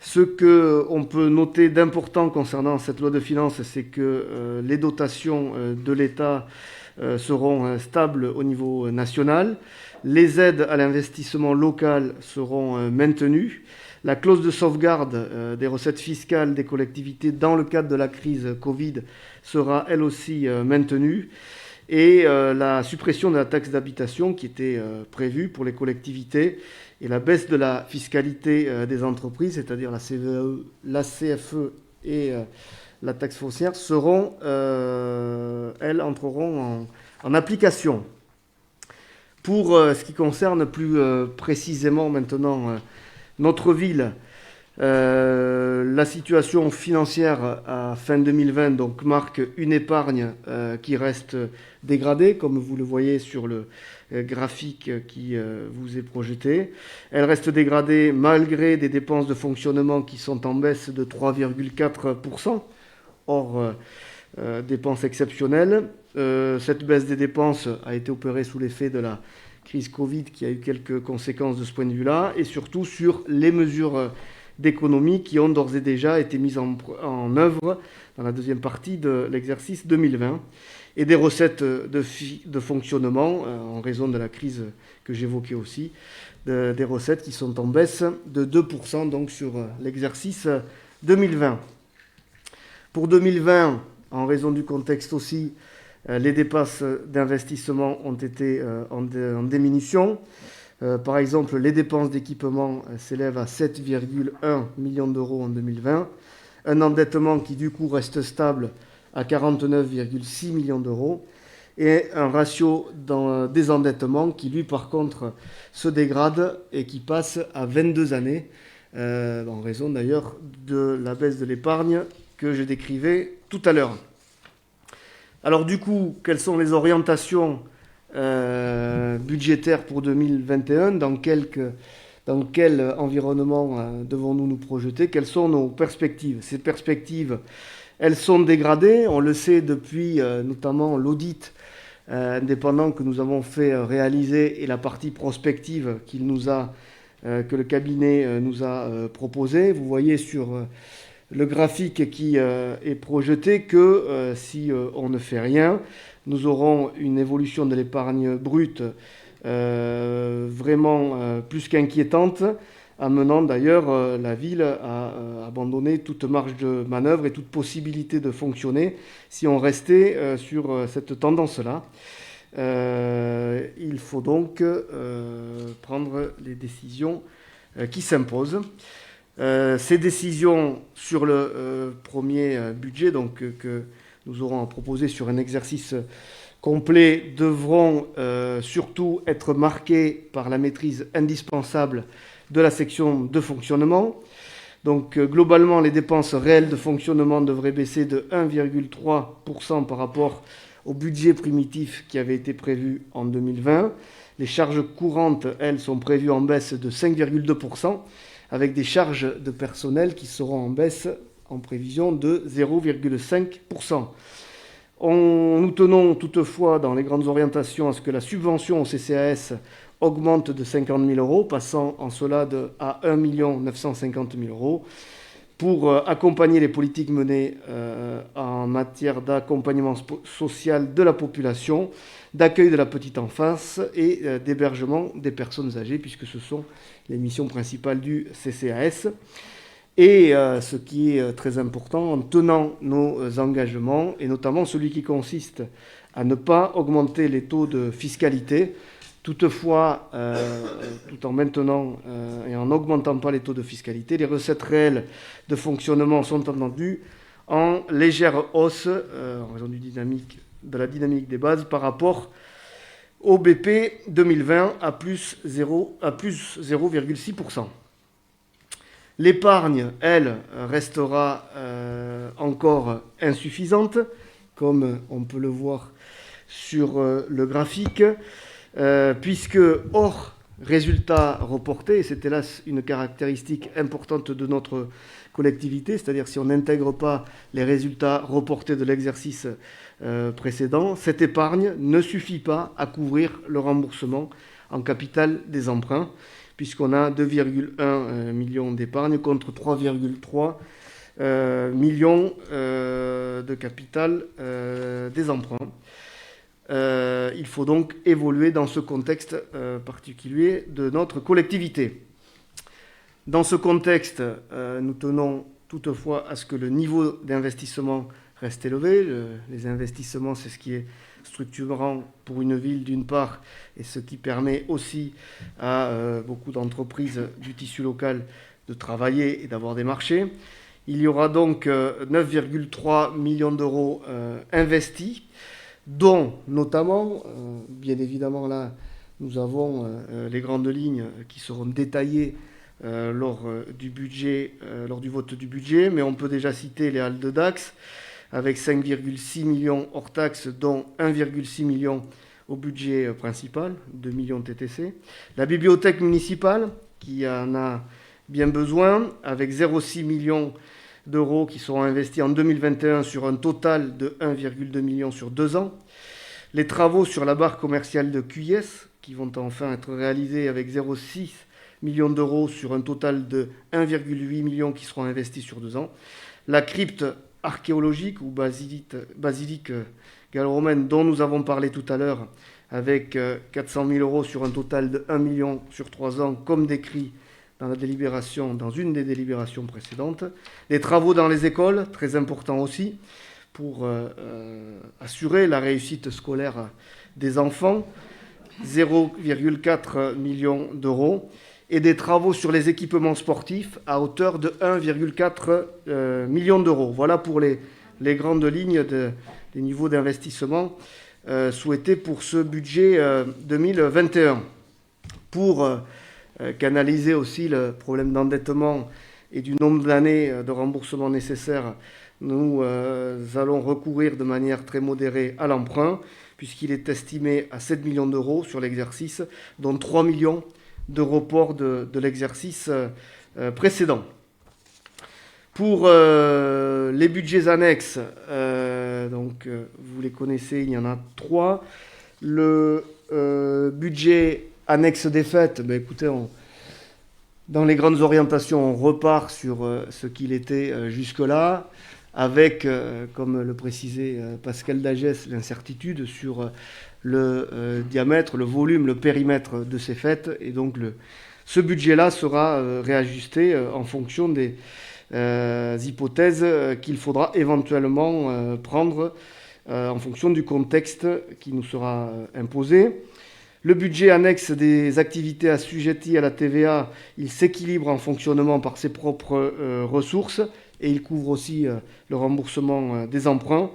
Ce qu'on peut noter d'important concernant cette loi de finances, c'est que les dotations de l'État seront stables au niveau national. Les aides à l'investissement local seront maintenues. La clause de sauvegarde des recettes fiscales des collectivités dans le cadre de la crise Covid sera elle aussi maintenue. Et la suppression de la taxe d'habitation qui était prévue pour les collectivités et la baisse de la fiscalité des entreprises, c'est-à-dire la CVAE, la CFE et la taxe foncière, seront, elles, entreront en application. Pour ce qui concerne plus précisément maintenant notre ville, la situation financière à fin 2020 donc, marque une épargne qui reste dégradée, comme vous le voyez sur le graphique qui vous est projeté. Elle reste dégradée malgré des dépenses de fonctionnement qui sont en baisse de 3,4%, hors dépenses exceptionnelles. Cette baisse des dépenses a été opérée sous l'effet de la crise Covid qui a eu quelques conséquences de ce point de vue-là, et surtout sur les mesures d'économie qui ont d'ores et déjà été mises en œuvre dans la deuxième partie de l'exercice 2020, et des recettes de fonctionnement en raison de la crise que j'évoquais aussi, des recettes qui sont en baisse de 2% donc sur l'exercice 2020. Pour 2020, en raison du contexte aussi, les dépenses d'investissement ont été en diminution. Par exemple, les dépenses d'équipement s'élèvent à 7,1 millions d'euros en 2020. Un endettement qui, du coup, reste stable à 49,6 millions d'euros. Et un ratio des endettements qui, lui, par contre, se dégrade et qui passe à 22 années, en raison d'ailleurs de la baisse de l'épargne que je décrivais tout à l'heure. Alors du coup, quelles sont les orientations budgétaires pour 2021 ? Dans quel environnement devons-nous nous projeter ? Quelles sont nos perspectives ? Ces perspectives, elles sont dégradées. On le sait depuis notamment l'audit indépendant que nous avons fait réaliser et la partie prospective que le cabinet nous a proposé. Vous voyez sur le graphique qui est projeté que si on ne fait rien, nous aurons une évolution de l'épargne brute vraiment plus qu'inquiétante, amenant d'ailleurs la ville à abandonner toute marge de manœuvre et toute possibilité de fonctionner si on restait sur cette tendance-là. Il faut donc prendre les décisions qui s'imposent. Ces décisions sur le premier budget donc, que nous aurons à proposer sur un exercice complet devront surtout être marquées par la maîtrise indispensable de la section de fonctionnement. Donc globalement, les dépenses réelles de fonctionnement devraient baisser de 1,3% par rapport au budget primitif qui avait été prévu en 2020. Les charges courantes, elles, sont prévues en baisse de 5,2%, avec des charges de personnel qui seront en baisse en prévision de 0,5%. Nous tenons toutefois dans les grandes orientations à ce que la subvention au CCAS augmente de 50 000 euros, passant en cela à 1 950 000 euros, pour accompagner les politiques menées en matière d'accompagnement social de la population, d'accueil de la petite enfance et d'hébergement des personnes âgées, puisque ce sont les missions principales du CCAS. Et ce qui est très important, en tenant nos engagements, et notamment celui qui consiste à ne pas augmenter les taux de fiscalité. Toutefois, tout en maintenant et en n'augmentant pas les taux de fiscalité, les recettes réelles de fonctionnement sont entendues en légère hausse, en raison de la dynamique des bases, par rapport au BP 2020 à plus 0,6%. L'épargne, elle, restera encore insuffisante, comme on peut le voir sur le graphique, puisque hors résultats reportés, et c'est hélas une caractéristique importante de notre collectivité, c'est-à-dire si on n'intègre pas les résultats reportés de l'exercice précédent, cette épargne ne suffit pas à couvrir le remboursement en capital des emprunts, puisqu'on a 2,1 millions d'épargne contre 3,3 millions de capital des emprunts. Il faut donc évoluer dans ce contexte particulier de notre collectivité. Dans ce contexte, nous tenons toutefois à ce que le niveau d'investissement reste élevé. Les investissements, c'est ce qui est structurant pour une ville d'une part, et ce qui permet aussi à beaucoup d'entreprises du tissu local de travailler et d'avoir des marchés. Il y aura donc 9,3 millions d'euros investis, dont notamment, bien évidemment là, nous avons les grandes lignes qui seront détaillées lors du vote du budget, mais on peut déjà citer les halles de Dax, avec 5,6 millions hors taxes, dont 1,6 million au budget principal, 2 millions TTC. La bibliothèque municipale, qui en a bien besoin, avec 0,6 millions d'euros qui seront investis en 2021 sur un total de 1,2 million sur 2 ans. Les travaux sur la barre commerciale de Cuyès, qui vont enfin être réalisés avec 0,6 millions d'euros sur un total de 1,8 million qui seront investis sur 2 ans. La crypte archéologique ou basilique gallo-romaine dont nous avons parlé tout à l'heure, avec 400 000 euros sur un total de 1 million sur 3 ans, comme décrit dans une des délibérations précédentes. Les travaux dans les écoles, très importants aussi, pour assurer la réussite scolaire des enfants, 0,4 million d'euros. Et des travaux sur les équipements sportifs à hauteur de 1,4 million d'euros. Voilà pour les grandes lignes des niveaux d'investissement souhaités pour ce budget 2021. Pour canaliser aussi le problème d'endettement et du nombre d'années de remboursement nécessaires, nous allons recourir de manière très modérée à l'emprunt, puisqu'il est estimé à 7 millions d'euros sur l'exercice, dont 3 millions de report de l'exercice précédent. Pour les budgets annexes, vous les connaissez, il y en a 3. Le budget annexe des fêtes, écoutez, dans les grandes orientations, on repart sur ce qu'il était jusque-là, avec, comme le précisait Pascal Dagès, l'incertitude sur le diamètre, le volume, le périmètre de ces fêtes. Et donc ce budget-là sera réajusté en fonction des hypothèses qu'il faudra éventuellement prendre en fonction du contexte qui nous sera imposé. Le budget annexe des activités assujetties à la TVA, il s'équilibre en fonctionnement par ses propres ressources et il couvre aussi le remboursement des emprunts.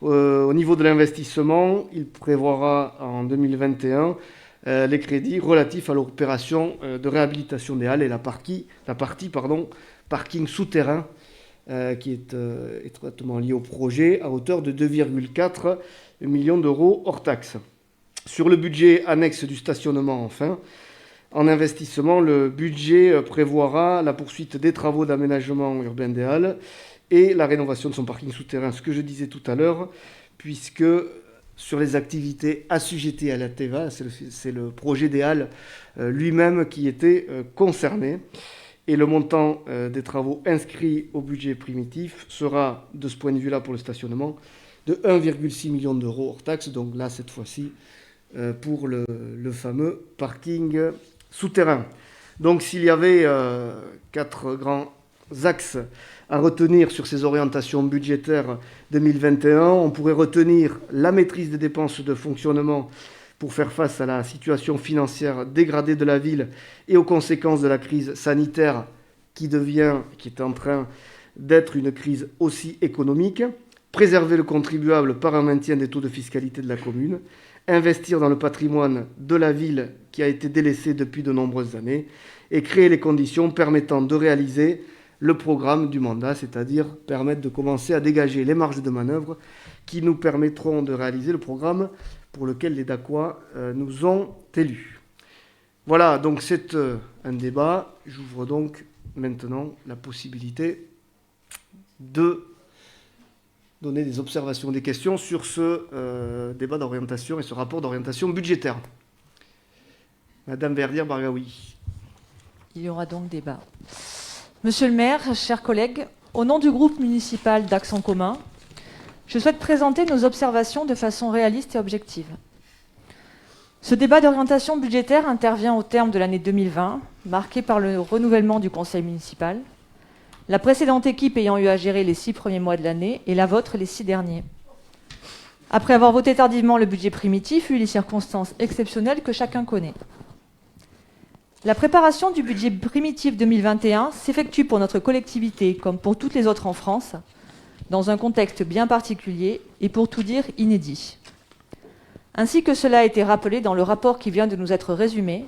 Au niveau de l'investissement, il prévoira en 2021 les crédits relatifs à l'opération de réhabilitation des halles et la partie parking souterrain qui est étroitement lié au projet à hauteur de 2,4 millions d'euros hors taxes. Sur le budget annexe du stationnement, enfin, En investissement, le budget prévoira la poursuite des travaux d'aménagement urbain des Halles et la rénovation de son parking souterrain, ce que je disais tout à l'heure, puisque sur les activités assujetties à la TVA, c'est le projet des Halles lui-même qui était concerné. Et le montant des travaux inscrits au budget primitif sera, de ce point de vue-là, pour le stationnement, de 1,6 million d'euros hors taxe. Donc là, cette fois-ci, pour le fameux parking souterrain. Donc s'il y avait 4 grands axes à retenir sur ces orientations budgétaires 2021, on pourrait retenir la maîtrise des dépenses de fonctionnement pour faire face à la situation financière dégradée de la ville et aux conséquences de la crise sanitaire qui est en train d'être une crise aussi économique, préserver le contribuable par un maintien des taux de fiscalité de la commune, investir dans le patrimoine de la ville qui a été délaissé depuis de nombreuses années et créer les conditions permettant de réaliser le programme du mandat, c'est-à-dire permettre de commencer à dégager les marges de manœuvre qui nous permettront de réaliser le programme pour lequel les Dacois nous ont élus. Voilà, donc c'est un débat. J'ouvre donc maintenant la possibilité de donner des observations, des questions sur ce débat d'orientation et ce rapport d'orientation budgétaire. Madame Verdière-Bargaoui. Il y aura donc débat. Monsieur le maire, chers collègues, au nom du groupe municipal d'Axe en commun, je souhaite présenter nos observations de façon réaliste et objective. Ce débat d'orientation budgétaire intervient au terme de l'année 2020, marqué par le renouvellement du conseil municipal, la précédente équipe ayant eu à gérer les 6 premiers mois de l'année et la vôtre les 6 derniers. Après avoir voté tardivement le budget primitif, eu les circonstances exceptionnelles que chacun connaît. La préparation du budget primitif 2021 s'effectue pour notre collectivité, comme pour toutes les autres en France, dans un contexte bien particulier et pour tout dire inédit. Ainsi que cela a été rappelé dans le rapport qui vient de nous être résumé,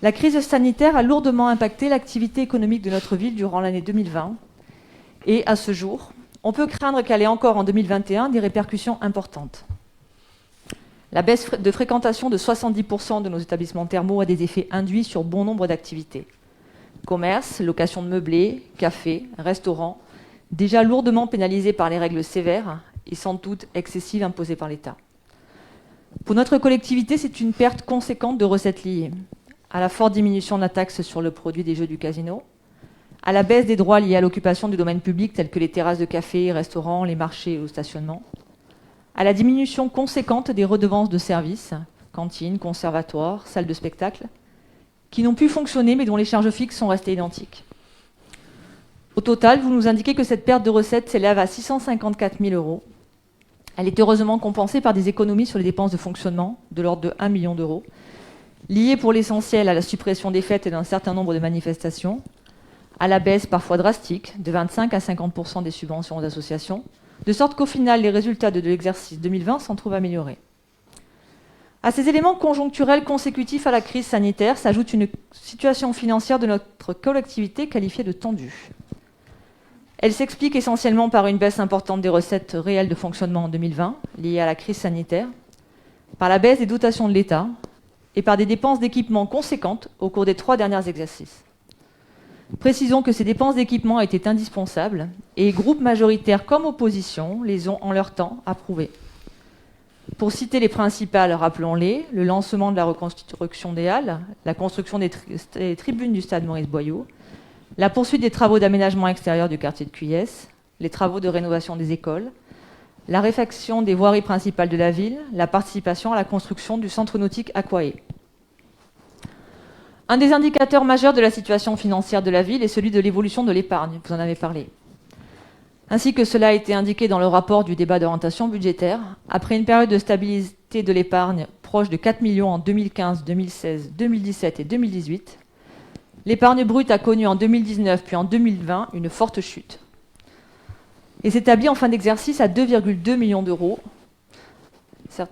la crise sanitaire a lourdement impacté l'activité économique de notre ville durant l'année 2020 et, à ce jour, on peut craindre qu'elle ait encore en 2021 des répercussions importantes. La baisse de fréquentation de 70% de nos établissements thermaux a des effets induits sur bon nombre d'activités. Commerce, location de meublés, cafés, restaurants, déjà lourdement pénalisés par les règles sévères et sans doute excessives imposées par l'État. Pour notre collectivité, c'est une perte conséquente de recettes liées à la forte diminution de la taxe sur le produit des jeux du casino, à la baisse des droits liés à l'occupation du domaine public tels que les terrasses de café, restaurants, les marchés et le stationnement, à la diminution conséquente des redevances de services, cantines, conservatoires, salles de spectacle, qui n'ont pu fonctionner mais dont les charges fixes sont restées identiques. Au total, vous nous indiquez que cette perte de recettes s'élève à 654 000 euros. Elle est heureusement compensée par des économies sur les dépenses de fonctionnement de l'ordre de 1 million d'euros, liées pour l'essentiel à la suppression des fêtes et d'un certain nombre de manifestations, à la baisse parfois drastique de 25 à 50% des subventions aux associations, de sorte qu'au final, les résultats de l'exercice 2020 s'en trouvent améliorés. À ces éléments conjoncturels consécutifs à la crise sanitaire s'ajoute une situation financière de notre collectivité qualifiée de tendue. Elle s'explique essentiellement par une baisse importante des recettes réelles de fonctionnement en 2020, liées à la crise sanitaire, par la baisse des dotations de l'État et par des dépenses d'équipement conséquentes au cours des 3 derniers exercices. Précisons que ces dépenses d'équipement étaient indispensables et groupes majoritaires comme opposition les ont en leur temps approuvées. Pour citer les principales, rappelons-les, le lancement de la reconstruction des Halles, la construction des tribunes du stade Maurice Boyau, la poursuite des travaux d'aménagement extérieur du quartier de Cuyès, les travaux de rénovation des écoles, la réfaction des voiries principales de la ville, la participation à la construction du centre nautique Aquae. Un des indicateurs majeurs de la situation financière de la ville est celui de l'évolution de l'épargne, vous en avez parlé. Ainsi que cela a été indiqué dans le rapport du débat d'orientation budgétaire, après une période de stabilité de l'épargne proche de 4 millions en 2015, 2016, 2017 et 2018, l'épargne brute a connu en 2019 puis en 2020 une forte chute et s'établit en fin d'exercice à 2,2 millions d'euros.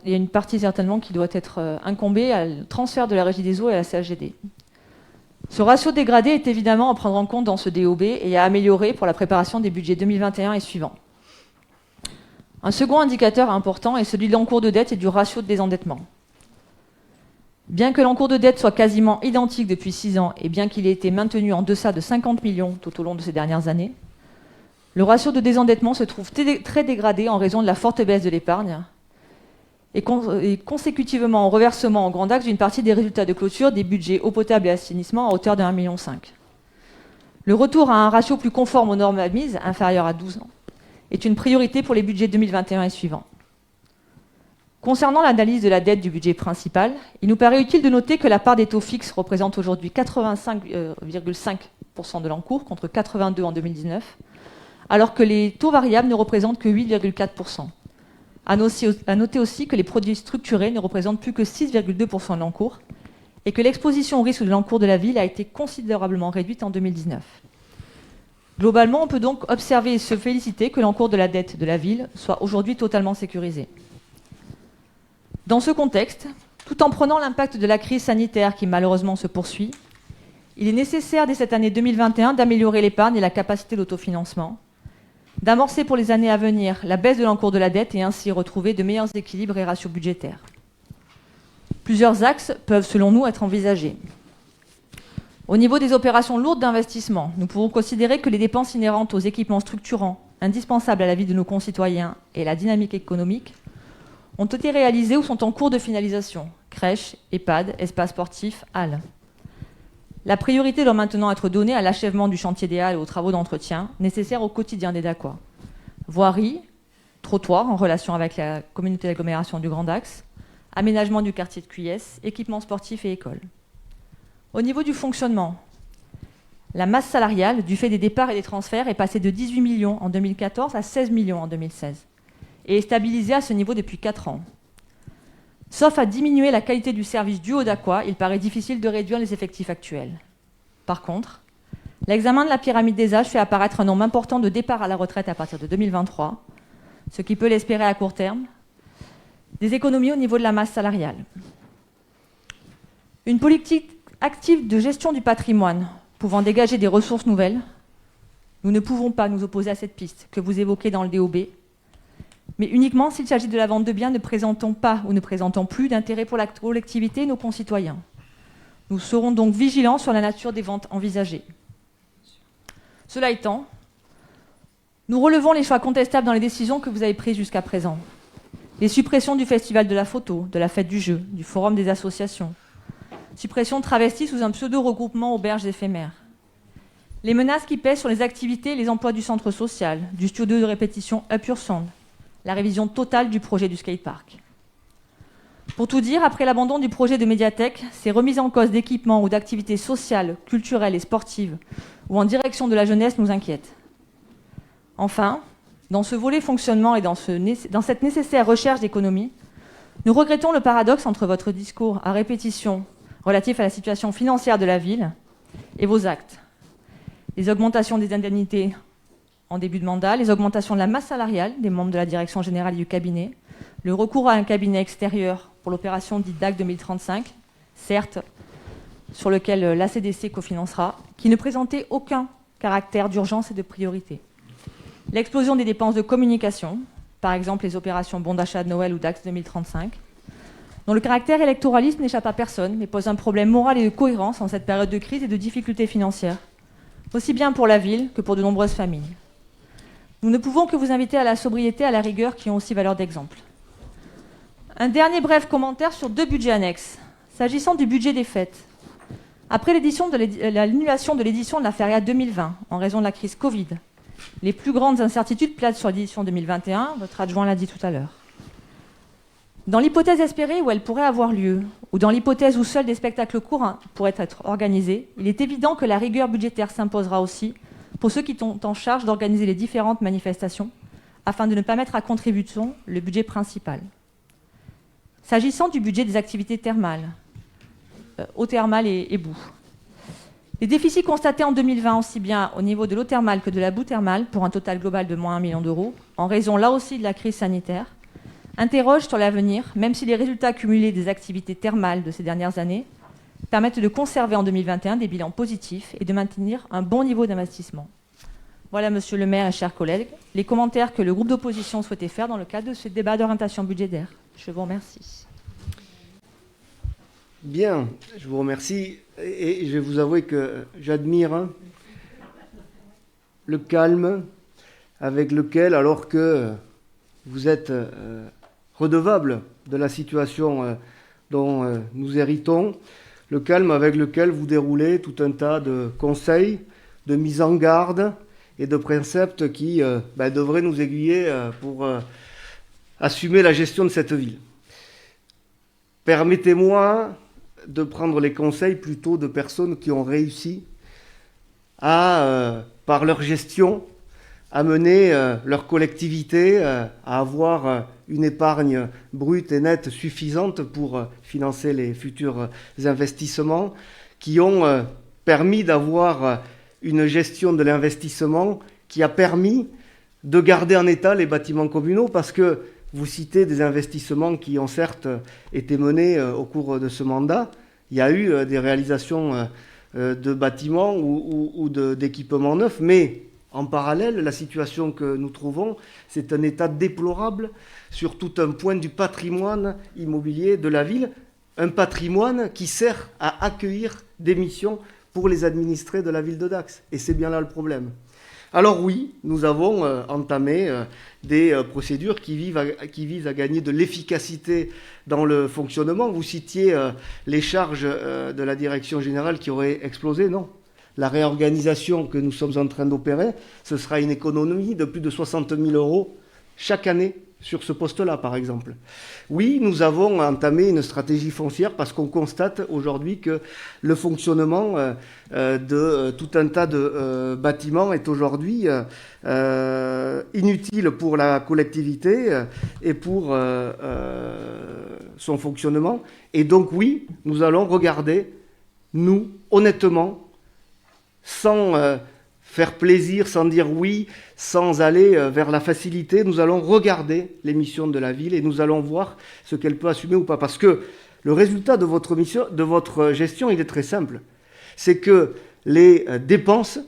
Il y a une partie certainement qui doit être incombée au transfert de la Régie des eaux et à la CHGD. Ce ratio dégradé est évidemment à prendre en compte dans ce DOB et à améliorer pour la préparation des budgets 2021 et suivants. Un second indicateur important est celui de l'encours de dette et du ratio de désendettement. Bien que l'encours de dette soit quasiment identique depuis 6 ans et bien qu'il ait été maintenu en deçà de 50 millions tout au long de ces dernières années, le ratio de désendettement se trouve très dégradé en raison de la forte baisse de l'épargne et consécutivement au reversement en grand axe d'une partie des résultats de clôture des budgets eau potable et assainissement à hauteur de 1,5 million. Le retour à un ratio plus conforme aux normes admises, inférieur à 12 ans, est une priorité pour les budgets 2021 et suivants. Concernant l'analyse de la dette du budget principal, il nous paraît utile de noter que la part des taux fixes représente aujourd'hui 85,5% de l'encours contre 82% en 2019, alors que les taux variables ne représentent que 8,4%. À noter aussi que les produits structurés ne représentent plus que 6,2% de l'encours et que l'exposition au risque de l'encours de la ville a été considérablement réduite en 2019. Globalement, on peut donc observer et se féliciter que l'encours de la dette de la ville soit aujourd'hui totalement sécurisé. Dans ce contexte, tout en prenant l'impact de la crise sanitaire qui malheureusement se poursuit, il est nécessaire dès cette année 2021 d'améliorer l'épargne et la capacité d'autofinancement, d'amorcer pour les années à venir la baisse de l'encours de la dette et ainsi retrouver de meilleurs équilibres et ratios budgétaires. Plusieurs axes peuvent, selon nous, être envisagés. Au niveau des opérations lourdes d'investissement, nous pouvons considérer que les dépenses inhérentes aux équipements structurants, indispensables à la vie de nos concitoyens et à la dynamique économique, ont été réalisées ou sont en cours de finalisation. Crèches, EHPAD, espaces sportifs, halles. La priorité doit maintenant être donnée à l'achèvement du chantier des halles et aux travaux d'entretien nécessaires au quotidien des Dacois. Voirie, trottoirs en relation avec la communauté d'agglomération du Grand Axe, aménagement du quartier de Cuyès, équipements sportifs et écoles. Au niveau du fonctionnement, la masse salariale, du fait des départs et des transferts, est passée de 18 millions en 2014 à 16 millions en 2016 et est stabilisée à ce niveau depuis 4 ans. Sauf à diminuer la qualité du service dû aux Dacois, il paraît difficile de réduire les effectifs actuels. Par contre, l'examen de la pyramide des âges fait apparaître un nombre important de départs à la retraite à partir de 2023, ce qui peut l'espérer à court terme, des économies au niveau de la masse salariale. Une politique active de gestion du patrimoine pouvant dégager des ressources nouvelles, nous ne pouvons pas nous opposer à cette piste que vous évoquez dans le DOB, mais uniquement s'il s'agit de la vente de biens ne présentant pas ou ne présentant plus d'intérêt pour la collectivité et nos concitoyens. Nous serons donc vigilants sur la nature des ventes envisagées. Cela étant, nous relevons les choix contestables dans les décisions que vous avez prises jusqu'à présent. Les suppressions du Festival de la photo, de la fête du jeu, du Forum des associations, suppression travestie sous un pseudo-regroupement auberges éphémères. Les menaces qui pèsent sur les activités et les emplois du centre social, du studio de répétition Up Your Sound, la révision totale du projet du skatepark. Pour tout dire, après l'abandon du projet de médiathèque, ces remises en cause d'équipements ou d'activités sociales, culturelles et sportives ou en direction de la jeunesse nous inquiètent. Enfin, dans ce volet fonctionnement et dans cette nécessaire recherche d'économie, nous regrettons le paradoxe entre votre discours à répétition relatif à la situation financière de la ville et vos actes. Les augmentations des indemnités en début de mandat, les augmentations de la masse salariale des membres de la direction générale et du cabinet, le recours à un cabinet extérieur pour l'opération dite DAC 2035, certes, sur lequel l'ACDC cofinancera, qui ne présentait aucun caractère d'urgence et de priorité. L'explosion des dépenses de communication, par exemple les opérations bons d'achat de Noël ou DAX 2035, dont le caractère électoraliste n'échappe à personne, mais pose un problème moral et de cohérence en cette période de crise et de difficultés financières, aussi bien pour la ville que pour de nombreuses familles. Nous ne pouvons que vous inviter à la sobriété, à la rigueur, qui ont aussi valeur d'exemple. Un dernier bref commentaire sur 2 budgets annexes. S'agissant du budget des fêtes, après l'annulation de l'édition de la Feria 2020 en raison de la crise Covid, les plus grandes incertitudes planent sur l'édition 2021, votre adjoint l'a dit tout à l'heure. Dans l'hypothèse espérée où elle pourrait avoir lieu, ou dans l'hypothèse où seuls des spectacles courts pourraient être organisés, il est évident que la rigueur budgétaire s'imposera aussi pour ceux qui sont en charge d'organiser les différentes manifestations, afin de ne pas mettre à contribution le budget principal. S'agissant du budget des activités thermales, eau thermale et boue, les déficits constatés en 2020, aussi bien au niveau de l'eau thermale que de la boue thermale, pour un total global de moins 1 million d'euros, en raison là aussi de la crise sanitaire, interrogent sur l'avenir, même si les résultats cumulés des activités thermales de ces dernières années permettent de conserver en 2021 des bilans positifs et de maintenir un bon niveau d'investissement. Voilà, monsieur le maire et chers collègues, les commentaires que le groupe d'opposition souhaitait faire dans le cadre de ce débat d'orientation budgétaire. Je vous remercie. Bien, je vous remercie. Et je vais vous avouer que j'admire le calme avec lequel, alors que vous êtes redevable de la situation dont nous héritons, le calme avec lequel vous déroulez tout un tas de conseils, de mises en garde et de préceptes qui devraient nous aiguiller pour assumer la gestion de cette ville. Permettez-moi de prendre les conseils plutôt de personnes qui ont réussi à, par leur gestion, amener leur collectivité à avoir une épargne brute et nette suffisante pour financer les futurs investissements, qui ont permis d'avoir une gestion de l'investissement qui a permis de garder en état les bâtiments communaux, parce que vous citez des investissements qui ont certes été menés au cours de ce mandat. Il y a eu des réalisations de bâtiments ou d'équipements neufs, mais en parallèle, la situation que nous trouvons, c'est un état déplorable sur tout un point du patrimoine immobilier de la ville, un patrimoine qui sert à accueillir des missions pour les administrés de la ville de Dax. Et c'est bien là le problème. Alors oui, nous avons entamé des procédures qui visent à gagner de l'efficacité dans le fonctionnement. Vous citiez les charges de la direction générale qui auraient explosé. Non. La réorganisation que nous sommes en train d'opérer, ce sera une économie de plus de 60 000 € chaque année sur ce poste-là, par exemple. Oui, nous avons entamé une stratégie foncière parce qu'on constate aujourd'hui que le fonctionnement de tout un tas de bâtiments est aujourd'hui inutile pour la collectivité et pour son fonctionnement. Et donc oui, nous allons regarder, nous, honnêtement, sans faire plaisir, sans dire oui, sans aller vers la facilité, nous allons regarder les missions de la ville et nous allons voir ce qu'elle peut assumer ou pas. Parce que le résultat de votre mission, de votre gestion, il est très simple. C'est que les dépenses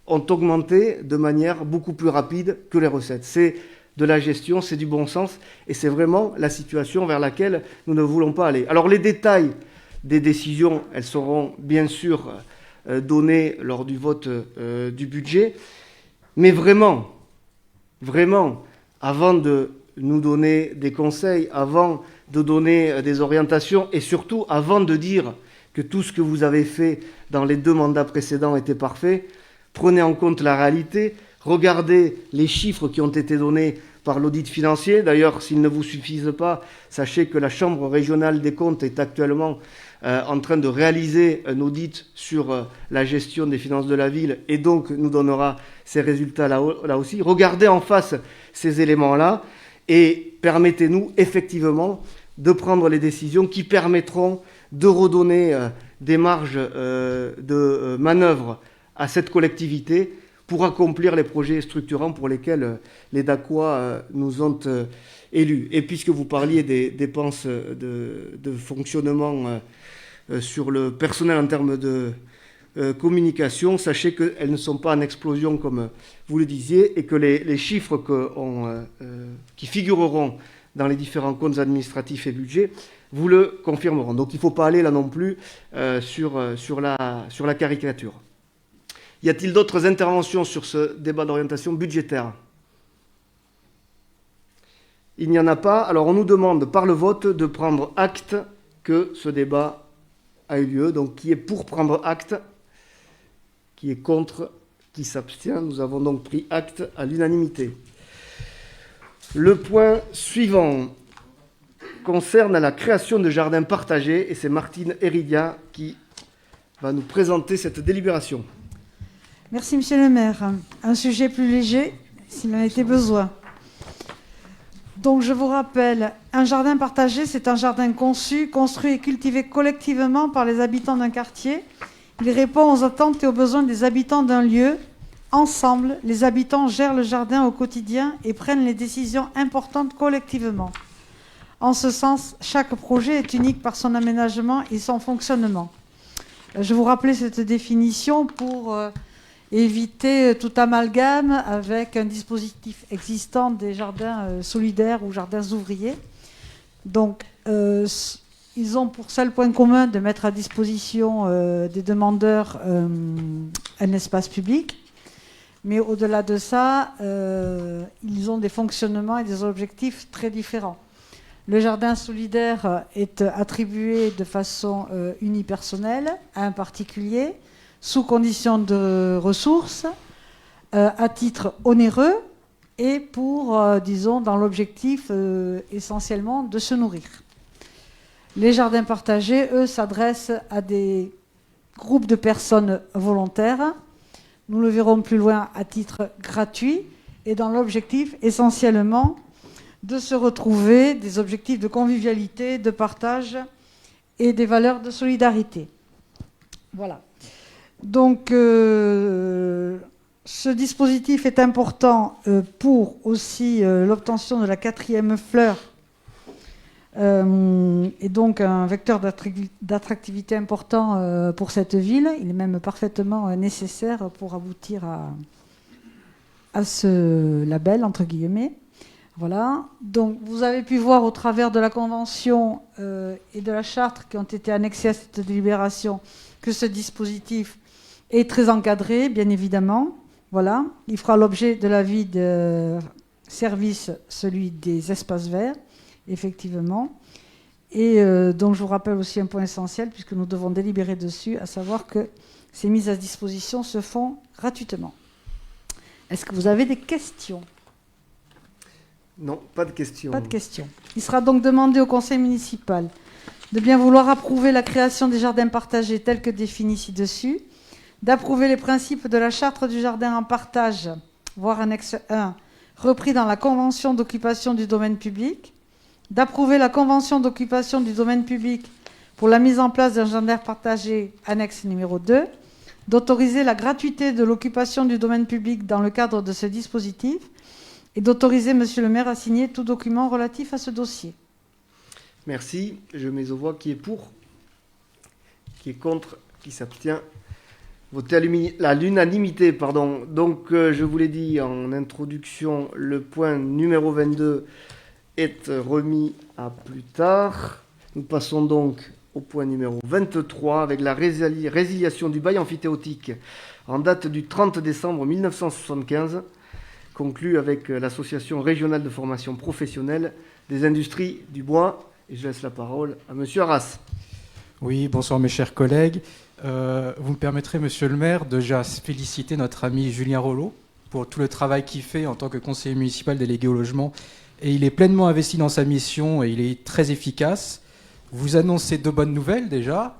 ont augmenté de manière beaucoup plus rapide que les recettes. C'est de la gestion, c'est du bon sens et c'est vraiment la situation vers laquelle nous ne voulons pas aller. Alors les détails des décisions, elles seront bien sûr donnés lors du vote du budget. Mais vraiment, avant de nous donner des conseils, avant de donner des orientations et surtout avant de dire que tout ce que vous avez fait dans les 2 mandats précédents était parfait, prenez en compte la réalité, regardez les chiffres qui ont été donnés par l'audit financier. D'ailleurs, s'ils ne vous suffisent pas, sachez que la Chambre régionale des comptes est actuellement en train de réaliser un audit sur la gestion des finances de la ville et donc nous donnera ces résultats là aussi. Regardez en face ces éléments-là et permettez-nous effectivement de prendre les décisions qui permettront de redonner des marges de manœuvre à cette collectivité pour accomplir les projets structurants pour lesquels les Dacois nous ont élus. Et puisque vous parliez des dépenses de fonctionnement sur le personnel en termes de communication, sachez qu'elles ne sont pas en explosion comme vous le disiez et que les chiffres qui figureront dans les différents comptes administratifs et budgets vous le confirmeront. Donc il ne faut pas aller là non plus sur la caricature. Y a-t-il d'autres interventions sur ce débat d'orientation budgétaire? Il n'y en a pas. Alors on nous demande par le vote de prendre acte que ce débat a eu lieu. Donc qui est pour prendre acte? Qui est contre? Qui s'abstient? Nous avons donc pris acte à l'unanimité. Le point suivant concerne la création de jardins partagés et c'est Martine Héridia qui va nous présenter cette délibération. Merci, Monsieur le maire. Un sujet plus léger, s'il en était besoin. Donc, je vous rappelle, un jardin partagé, c'est un jardin conçu, construit et cultivé collectivement par les habitants d'un quartier. Il répond aux attentes et aux besoins des habitants d'un lieu. Ensemble, les habitants gèrent le jardin au quotidien et prennent les décisions importantes collectivement. En ce sens, chaque projet est unique par son aménagement et son fonctionnement. Je vous rappelais cette définition pour éviter tout amalgame avec un dispositif existant des jardins solidaires ou jardins ouvriers. Donc, ils ont pour seul point commun de mettre à disposition des demandeurs un espace public. Mais au-delà de ça, ils ont des fonctionnements et des objectifs très différents. Le jardin solidaire est attribué de façon unipersonnelle à un particulier, sous condition de ressources, à titre onéreux et pour, disons, dans l'objectif essentiellement de se nourrir. Les jardins partagés, eux, s'adressent à des groupes de personnes volontaires. Nous le verrons plus loin, à titre gratuit et dans l'objectif essentiellement de se retrouver, des objectifs de convivialité, de partage et des valeurs de solidarité. Voilà. Donc, ce dispositif est important pour aussi l'obtention de la 4e fleur et donc un vecteur d'attractivité important pour cette ville. Il est même parfaitement nécessaire pour aboutir à ce label, entre guillemets. Voilà. Donc, vous avez pu voir au travers de la convention et de la charte qui ont été annexées à cette délibération que ce dispositif est très encadré, bien évidemment. Voilà. Il fera l'objet de l'avis de service, celui des espaces verts, effectivement. Et donc, je vous rappelle aussi un point essentiel, puisque nous devons délibérer dessus, à savoir que ces mises à disposition se font gratuitement. Est-ce que vous avez des questions ? Non, pas de questions. Pas de questions. Il sera donc demandé au conseil municipal de bien vouloir approuver la création des jardins partagés tels que définis ci-dessus, d'approuver les principes de la charte du jardin en partage, voire annexe 1, repris dans la convention d'occupation du domaine public, d'approuver la convention d'occupation du domaine public pour la mise en place d'un jardin partagé, annexe numéro 2, d'autoriser la gratuité de l'occupation du domaine public dans le cadre de ce dispositif, et d'autoriser Monsieur le maire à signer tout document relatif à ce dossier. Merci. Je mets aux voix qui est pour, qui est contre, qui s'abstient. Voté à l'unanimité, pardon. Donc, je vous l'ai dit en introduction, le point numéro 22 est remis à plus tard. Nous passons donc au point numéro 23 avec la résiliation du bail amphithéotique en date du 30 décembre 1975. Conclu avec l'Association régionale de formation professionnelle des industries du bois. Et je laisse la parole à Monsieur Arras. Oui, bonsoir mes chers collègues. Vous me permettrez, Monsieur le maire, de déjà féliciter notre ami Julien Rollo pour tout le travail qu'il fait en tant que conseiller municipal délégué au logement. Et il est pleinement investi dans sa mission et il est très efficace. Vous annoncez 2 bonnes nouvelles déjà.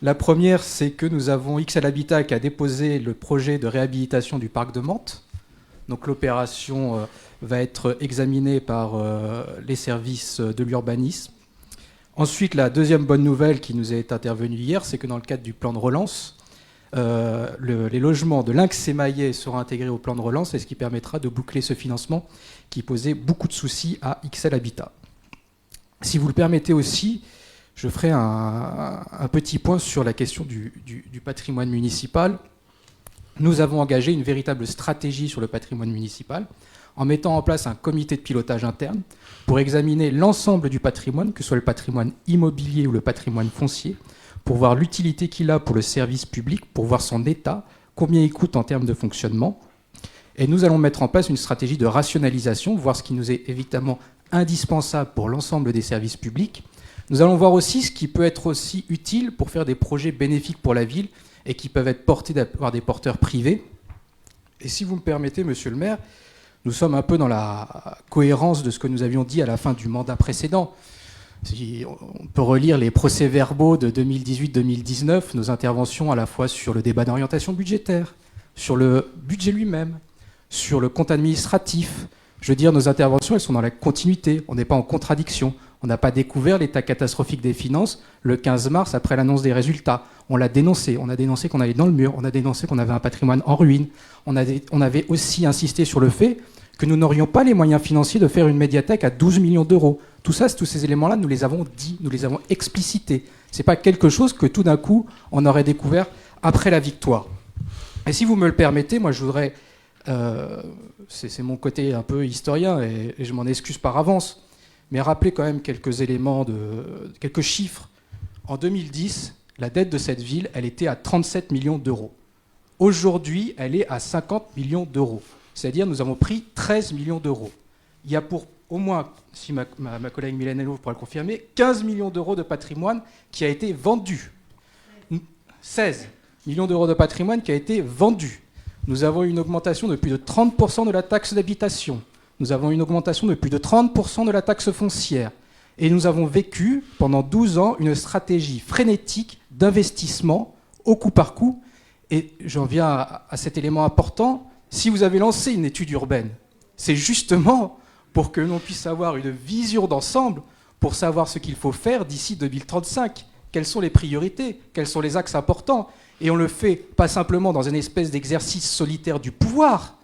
La première, c'est que nous avons XL Habitat qui a déposé le projet de réhabilitation du parc de Mantes. Donc l'opération va être examinée par les services de l'urbanisme. Ensuite, la deuxième bonne nouvelle qui nous est intervenue hier, c'est que dans le cadre du plan de relance, les logements de Lynx-Sémaillet seront intégrés au plan de relance, et ce qui permettra de boucler ce financement qui posait beaucoup de soucis à XL Habitat. Si vous le permettez aussi, je ferai un petit point sur la question du patrimoine municipal. Nous avons engagé une véritable stratégie sur le patrimoine municipal en mettant en place un comité de pilotage interne pour examiner l'ensemble du patrimoine, que ce soit le patrimoine immobilier ou le patrimoine foncier, pour voir l'utilité qu'il a pour le service public, pour voir son état, combien il coûte en termes de fonctionnement. Et nous allons mettre en place une stratégie de rationalisation, voir ce qui nous est évidemment indispensable pour l'ensemble des services publics. Nous allons voir aussi ce qui peut être aussi utile pour faire des projets bénéfiques pour la ville et qui peuvent être portés par des porteurs privés. Et si vous me permettez, Monsieur le maire, nous sommes un peu dans la cohérence de ce que nous avions dit à la fin du mandat précédent. Si on peut relire les procès-verbaux de 2018-2019, nos interventions à la fois sur le débat d'orientation budgétaire, sur le budget lui-même, sur le compte administratif. Je veux dire, nos interventions, elles sont dans la continuité. On n'est pas en contradiction. On n'a pas découvert l'état catastrophique des finances le 15 mars après l'annonce des résultats. On l'a dénoncé. On a dénoncé qu'on allait dans le mur. On a dénoncé qu'on avait un patrimoine en ruine. On avait aussi insisté sur le fait que nous n'aurions pas les moyens financiers de faire une médiathèque à 12 millions d'euros. Tout ça, tous ces éléments-là, nous les avons dit, nous les avons explicités. Ce n'est pas quelque chose que tout d'un coup, on aurait découvert après la victoire. Et si vous me le permettez, moi je voudrais... c'est mon côté un peu historien et je m'en excuse par avance, mais rappeler quand même quelques éléments, quelques chiffres En 2010, la dette de cette ville, elle était à 37 millions d'euros. Aujourd'hui, elle est à 50 millions d'euros. C'est-à-dire nous avons pris 13 millions d'euros. Il y a pour au moins, si ma collègue Mylène Hello pourra le confirmer, 15 millions d'euros de patrimoine qui a été vendu. 16 millions d'euros de patrimoine qui a été vendu. Nous avons une augmentation de plus de 30% de la taxe d'habitation. Nous avons une augmentation de plus de 30% de la taxe foncière. Et nous avons vécu pendant 12 ans une stratégie frénétique d'investissement au coup par coup. Et j'en viens à cet élément important. Si vous avez lancé une étude urbaine, c'est justement pour que l'on puisse avoir une vision d'ensemble, pour savoir ce qu'il faut faire d'ici 2035. Quelles sont les priorités? Quels sont les axes importants? Et on le fait pas simplement dans une espèce d'exercice solitaire du pouvoir,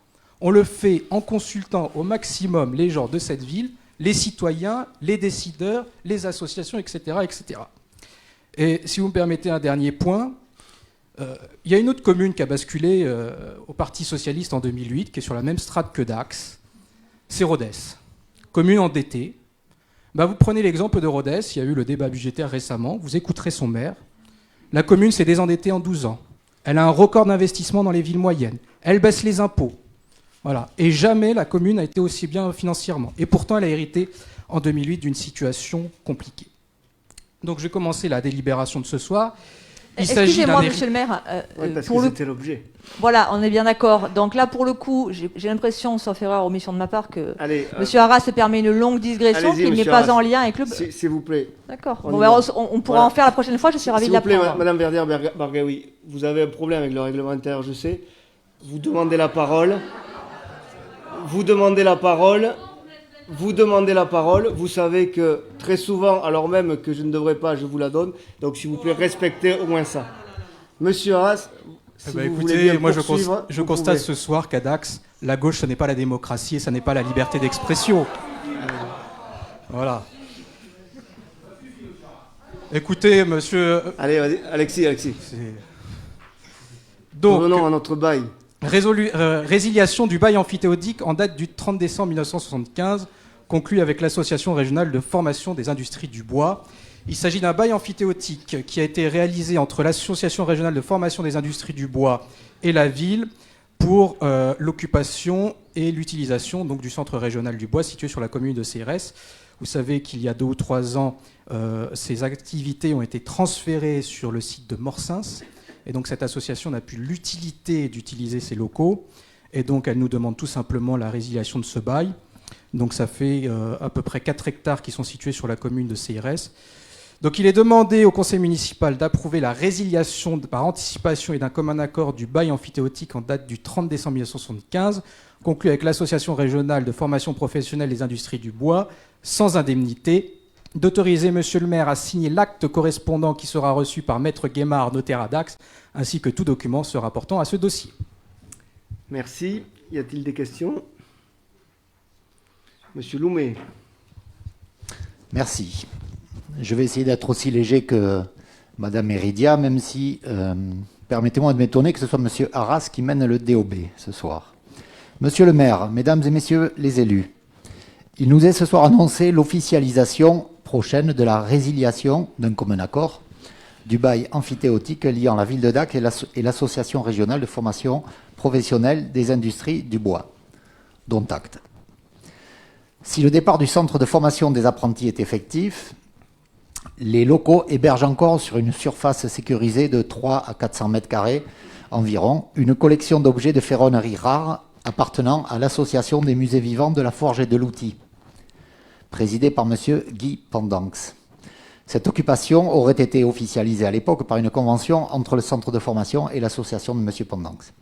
on le fait en consultant au maximum les gens de cette ville, les citoyens, les décideurs, les associations, etc. etc. Et si vous me permettez un dernier point, il y a une autre commune qui a basculé au Parti socialiste en 2008, qui est sur la même strate que Dax, c'est Rodez. Commune endettée. Vous prenez l'exemple de Rodez, il y a eu le débat budgétaire récemment, vous écouterez son maire. La commune s'est désendettée en 12 ans. Elle a un record d'investissement dans les villes moyennes. Elle baisse les impôts. Voilà. Et jamais la commune a été aussi bien financièrement. Et pourtant, elle a hérité en 2008 d'une situation compliquée. Donc, je vais commencer la délibération de ce soir. Excusez-moi, monsieur le maire. Parce que c'était l'objet. Voilà, on est bien d'accord. Donc là, pour le coup, j'ai l'impression, sauf erreur, omission de ma part, que monsieur Arras se permet une longue digression qui n'est pas en lien avec le... S'il vous plaît. D'accord. On pourra en faire la prochaine fois, je suis ravi de l'apprendre. S'il vous plaît, Madame Verdière-Bargaoui, vous avez un problème avec le règlement intérieur, je sais. Vous demandez la parole. Vous demandez la parole. Vous demandez la parole, vous savez que très souvent, alors même que je ne devrais pas, je vous la donne. Donc s'il vous plaît, respectez au moins ça. Monsieur Arras, si vous voulez bien moi poursuivre, je constate ce soir qu'à Dax, la gauche, ce n'est pas la démocratie et ce n'est pas la liberté d'expression. Voilà. Écoutez, monsieur... Allez, Alexis. Donc, revenons à notre bail. Résiliation du bail amphithéotique en date du 30 décembre 1975, conclu avec l'Association régionale de formation des industries du bois. Il s'agit d'un bail amphithéotique qui a été réalisé entre l'Association régionale de formation des industries du bois et la ville pour l'occupation et l'utilisation donc, du centre régional du bois situé sur la commune de CRS. Vous savez qu'il y a 2 ou 3 ans, ces activités ont été transférées sur le site de Morsins. Et donc cette association n'a plus l'utilité d'utiliser ces locaux. Et donc elle nous demande tout simplement la résiliation de ce bail. Donc ça fait à peu près 4 hectares qui sont situés sur la commune de CRS. Donc il est demandé au conseil municipal d'approuver la résiliation par anticipation et d'un commun accord du bail amphithéotique en date du 30 décembre 1975, conclu avec l'association régionale de formation professionnelle des industries du bois, sans indemnité, d'autoriser monsieur le maire à signer l'acte correspondant qui sera reçu par maître Guémard, notaire à Dax, ainsi que tout document se rapportant à ce dossier. Merci. Y a-t-il des questions? Monsieur Loumet. Merci. Je vais essayer d'être aussi léger que madame Méridia, même si, permettez-moi de m'étonner que ce soit monsieur Arras qui mène le DOB ce soir. Monsieur le maire, mesdames et messieurs les élus, il nous est ce soir annoncé l'officialisation prochaine de la résiliation d'un commun accord du bail amphithéotique liant la ville de Dax et l'association régionale de formation professionnelle des industries du bois, dont acte. Si le départ du centre de formation des apprentis est effectif, les locaux hébergent encore sur une surface sécurisée de 3 à 400 mètres carrés environ une collection d'objets de ferronnerie rares appartenant à l'association des musées vivants de la forge et de l'outil, présidée par M. Guy Pendanx. Cette occupation aurait été officialisée à l'époque par une convention entre le centre de formation et l'association de M. Pendanx.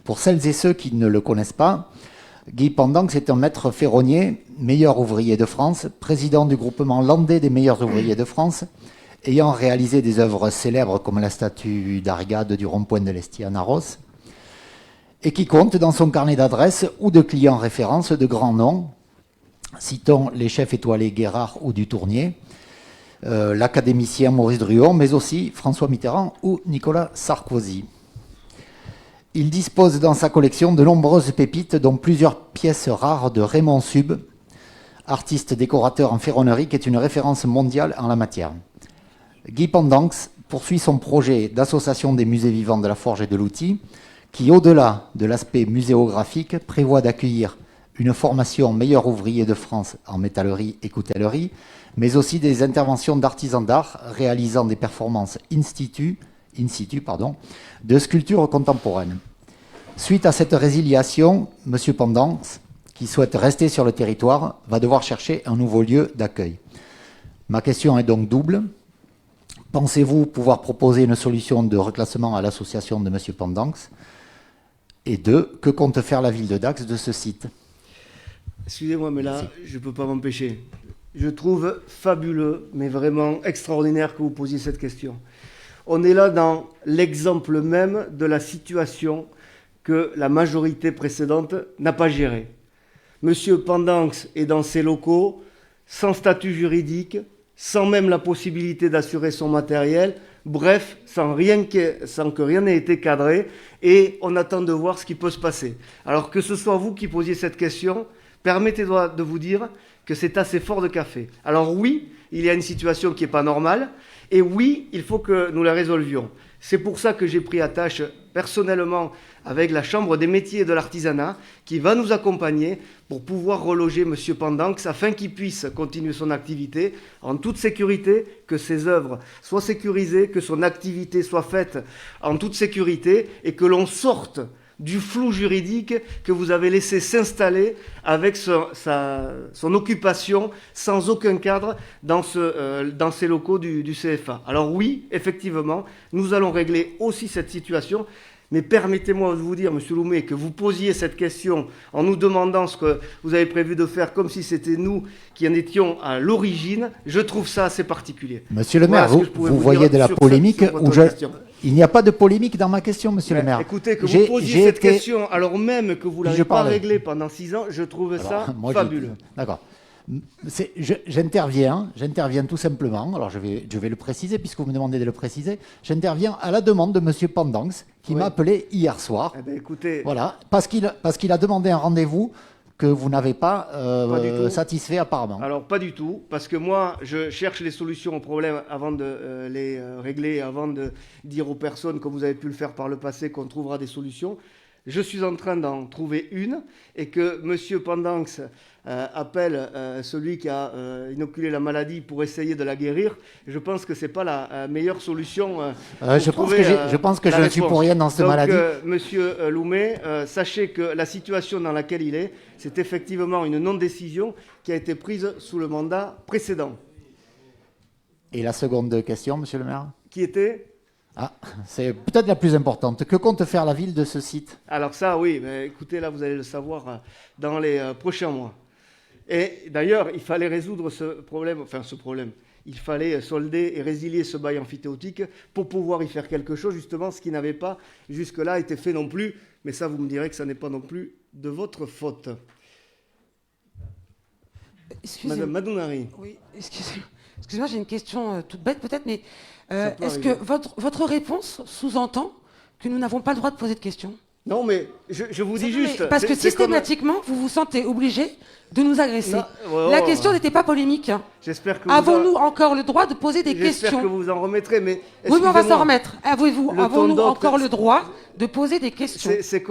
Pour celles et ceux qui ne le connaissent pas, Guy Pendanx est un maître ferronnier, meilleur ouvrier de France, président du groupement landais des meilleurs ouvriers de France, ayant réalisé des œuvres célèbres comme la statue d'Arrigade du rond-point de l'Estier à Narros, et qui compte dans son carnet d'adresses ou de clients références de grands noms. Citons les chefs étoilés Guérard ou Dutournier, l'académicien Maurice Druon, mais aussi François Mitterrand ou Nicolas Sarkozy. Il dispose dans sa collection de nombreuses pépites, dont plusieurs pièces rares de Raymond Sub, artiste décorateur en ferronnerie, qui est une référence mondiale en la matière. Guy Pendanx poursuit son projet d'association des musées vivants de la forge et de l'outil, qui, au-delà de l'aspect muséographique, prévoit d'accueillir une formation meilleur ouvrier de France en métallerie et coutellerie, mais aussi des interventions d'artisans d'art réalisant des performances in situ, de sculptures contemporaines. Suite à cette résiliation, M. Pendanx, qui souhaite rester sur le territoire, va devoir chercher un nouveau lieu d'accueil. Ma question est donc double. Pensez-vous pouvoir proposer une solution de reclassement à l'association de M. Pendanx? Et deux, que compte faire la ville de Dax de ce site? Excusez-moi, mais là, je ne peux pas m'empêcher. Je trouve fabuleux, mais vraiment extraordinaire que vous posiez cette question. On est là dans l'exemple même de la situation que la majorité précédente n'a pas gérée. Monsieur Pendanx est dans ses locaux, sans statut juridique, sans même la possibilité d'assurer son matériel, bref, sans que rien n'ait été cadré, et on attend de voir ce qui peut se passer. Alors que ce soit vous qui posiez cette question, permettez-moi de vous dire que c'est assez fort de café. Alors oui, il y a une situation qui n'est pas normale, et oui, il faut que nous la résolvions. C'est pour ça que j'ai pris attache personnellement avec la Chambre des métiers et de l'artisanat qui va nous accompagner pour pouvoir reloger M. Pendanx afin qu'il puisse continuer son activité en toute sécurité, que ses œuvres soient sécurisées, que son activité soit faite en toute sécurité et que l'on sorte du flou juridique que vous avez laissé s'installer avec son occupation sans aucun cadre dans ces locaux du CFA. Alors oui, effectivement, nous allons régler aussi cette situation. Mais permettez-moi de vous dire, Monsieur Loumet, que vous posiez cette question en nous demandant ce que vous avez prévu de faire, comme si c'était nous qui en étions à l'origine. Je trouve ça assez particulier. Monsieur le maire, vous voyez de la polémique Il n'y a pas de polémique dans ma question, monsieur le maire. Écoutez, que vous posiez cette question alors même que vous ne l'avez pas réglée pendant 6 ans, je trouve ça fabuleux. D'accord. J'interviens tout simplement, alors je vais le préciser puisque vous me demandez de le préciser, j'interviens à la demande de M. Pendanx qui m'a appelé hier soir. Eh bien, écoutez... Voilà, parce qu'il a demandé un rendez-vous que vous n'avez pas satisfait apparemment. Alors pas du tout, parce que moi je cherche les solutions aux problèmes avant de les régler, avant de dire aux personnes, comme vous avez pu le faire par le passé, qu'on trouvera des solutions. Je suis en train d'en trouver une et que M. Pendanx appelle celui qui a inoculé la maladie pour essayer de la guérir. Je pense que ce n'est pas la meilleure solution. Je pense que je ne suis pour rien dans cette maladie. Monsieur Loumet, sachez que la situation dans laquelle il est, c'est effectivement une non-décision qui a été prise sous le mandat précédent. Et la seconde question, monsieur le maire? Qui était? C'est peut-être la plus importante. Que compte faire la ville de ce site? Alors ça, oui, mais écoutez, là, vous allez le savoir dans les prochains mois. Et d'ailleurs, il fallait résoudre ce problème. Il fallait solder et résilier ce bail amphithéotique pour pouvoir y faire quelque chose, justement, ce qui n'avait pas jusque-là été fait non plus. Mais ça, vous me direz que ça n'est pas non plus de votre faute. Madame Madounari. Oui, excusez-moi, j'ai une question toute bête peut-être, mais est-ce que votre réponse sous-entend que nous n'avons pas le droit de poser de questions? Non, mais je vous dis juste... Parce que systématiquement, vous vous sentez obligé de nous agresser. La question n'était pas polémique. Avons-nous encore le droit de poser des questions? J'espère que vous en remettrez, mais... Oui, mais on va s'en remettre. Avons-nous encore le droit de poser des questions? C'est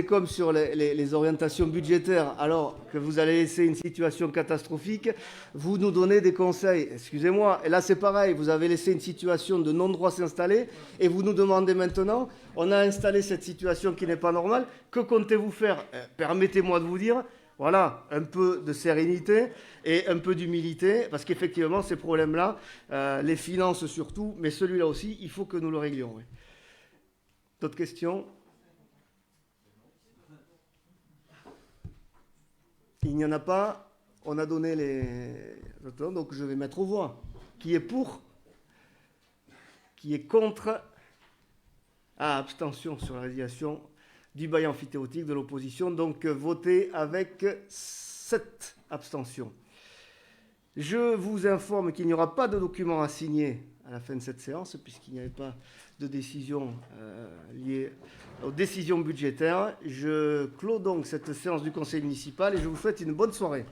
comme sur les orientations budgétaires. Alors que vous allez laisser une situation catastrophique, vous nous donnez des conseils. Excusez-moi, et là c'est pareil, vous avez laissé une situation de non-droit s'installer et vous nous demandez maintenant, on a installé cette situation qui n'est pas normale, que comptez-vous faire? Permettez-moi de vous dire... Voilà, un peu de sérénité et un peu d'humilité, parce qu'effectivement, ces problèmes-là, les finances surtout, mais celui-là aussi, il faut que nous le réglions. Oui. D'autres questions? Il n'y en a pas. On a donné les... Donc je vais mettre aux voix. Qui est pour? Qui est contre? Abstention sur la résiliation du bail amphithéotique de l'opposition, donc voté avec 7 abstentions. Je vous informe qu'il n'y aura pas de document à signer à la fin de cette séance, puisqu'il n'y avait pas de décision liée aux décisions budgétaires. Je clôt donc cette séance du conseil municipal et je vous souhaite une bonne soirée.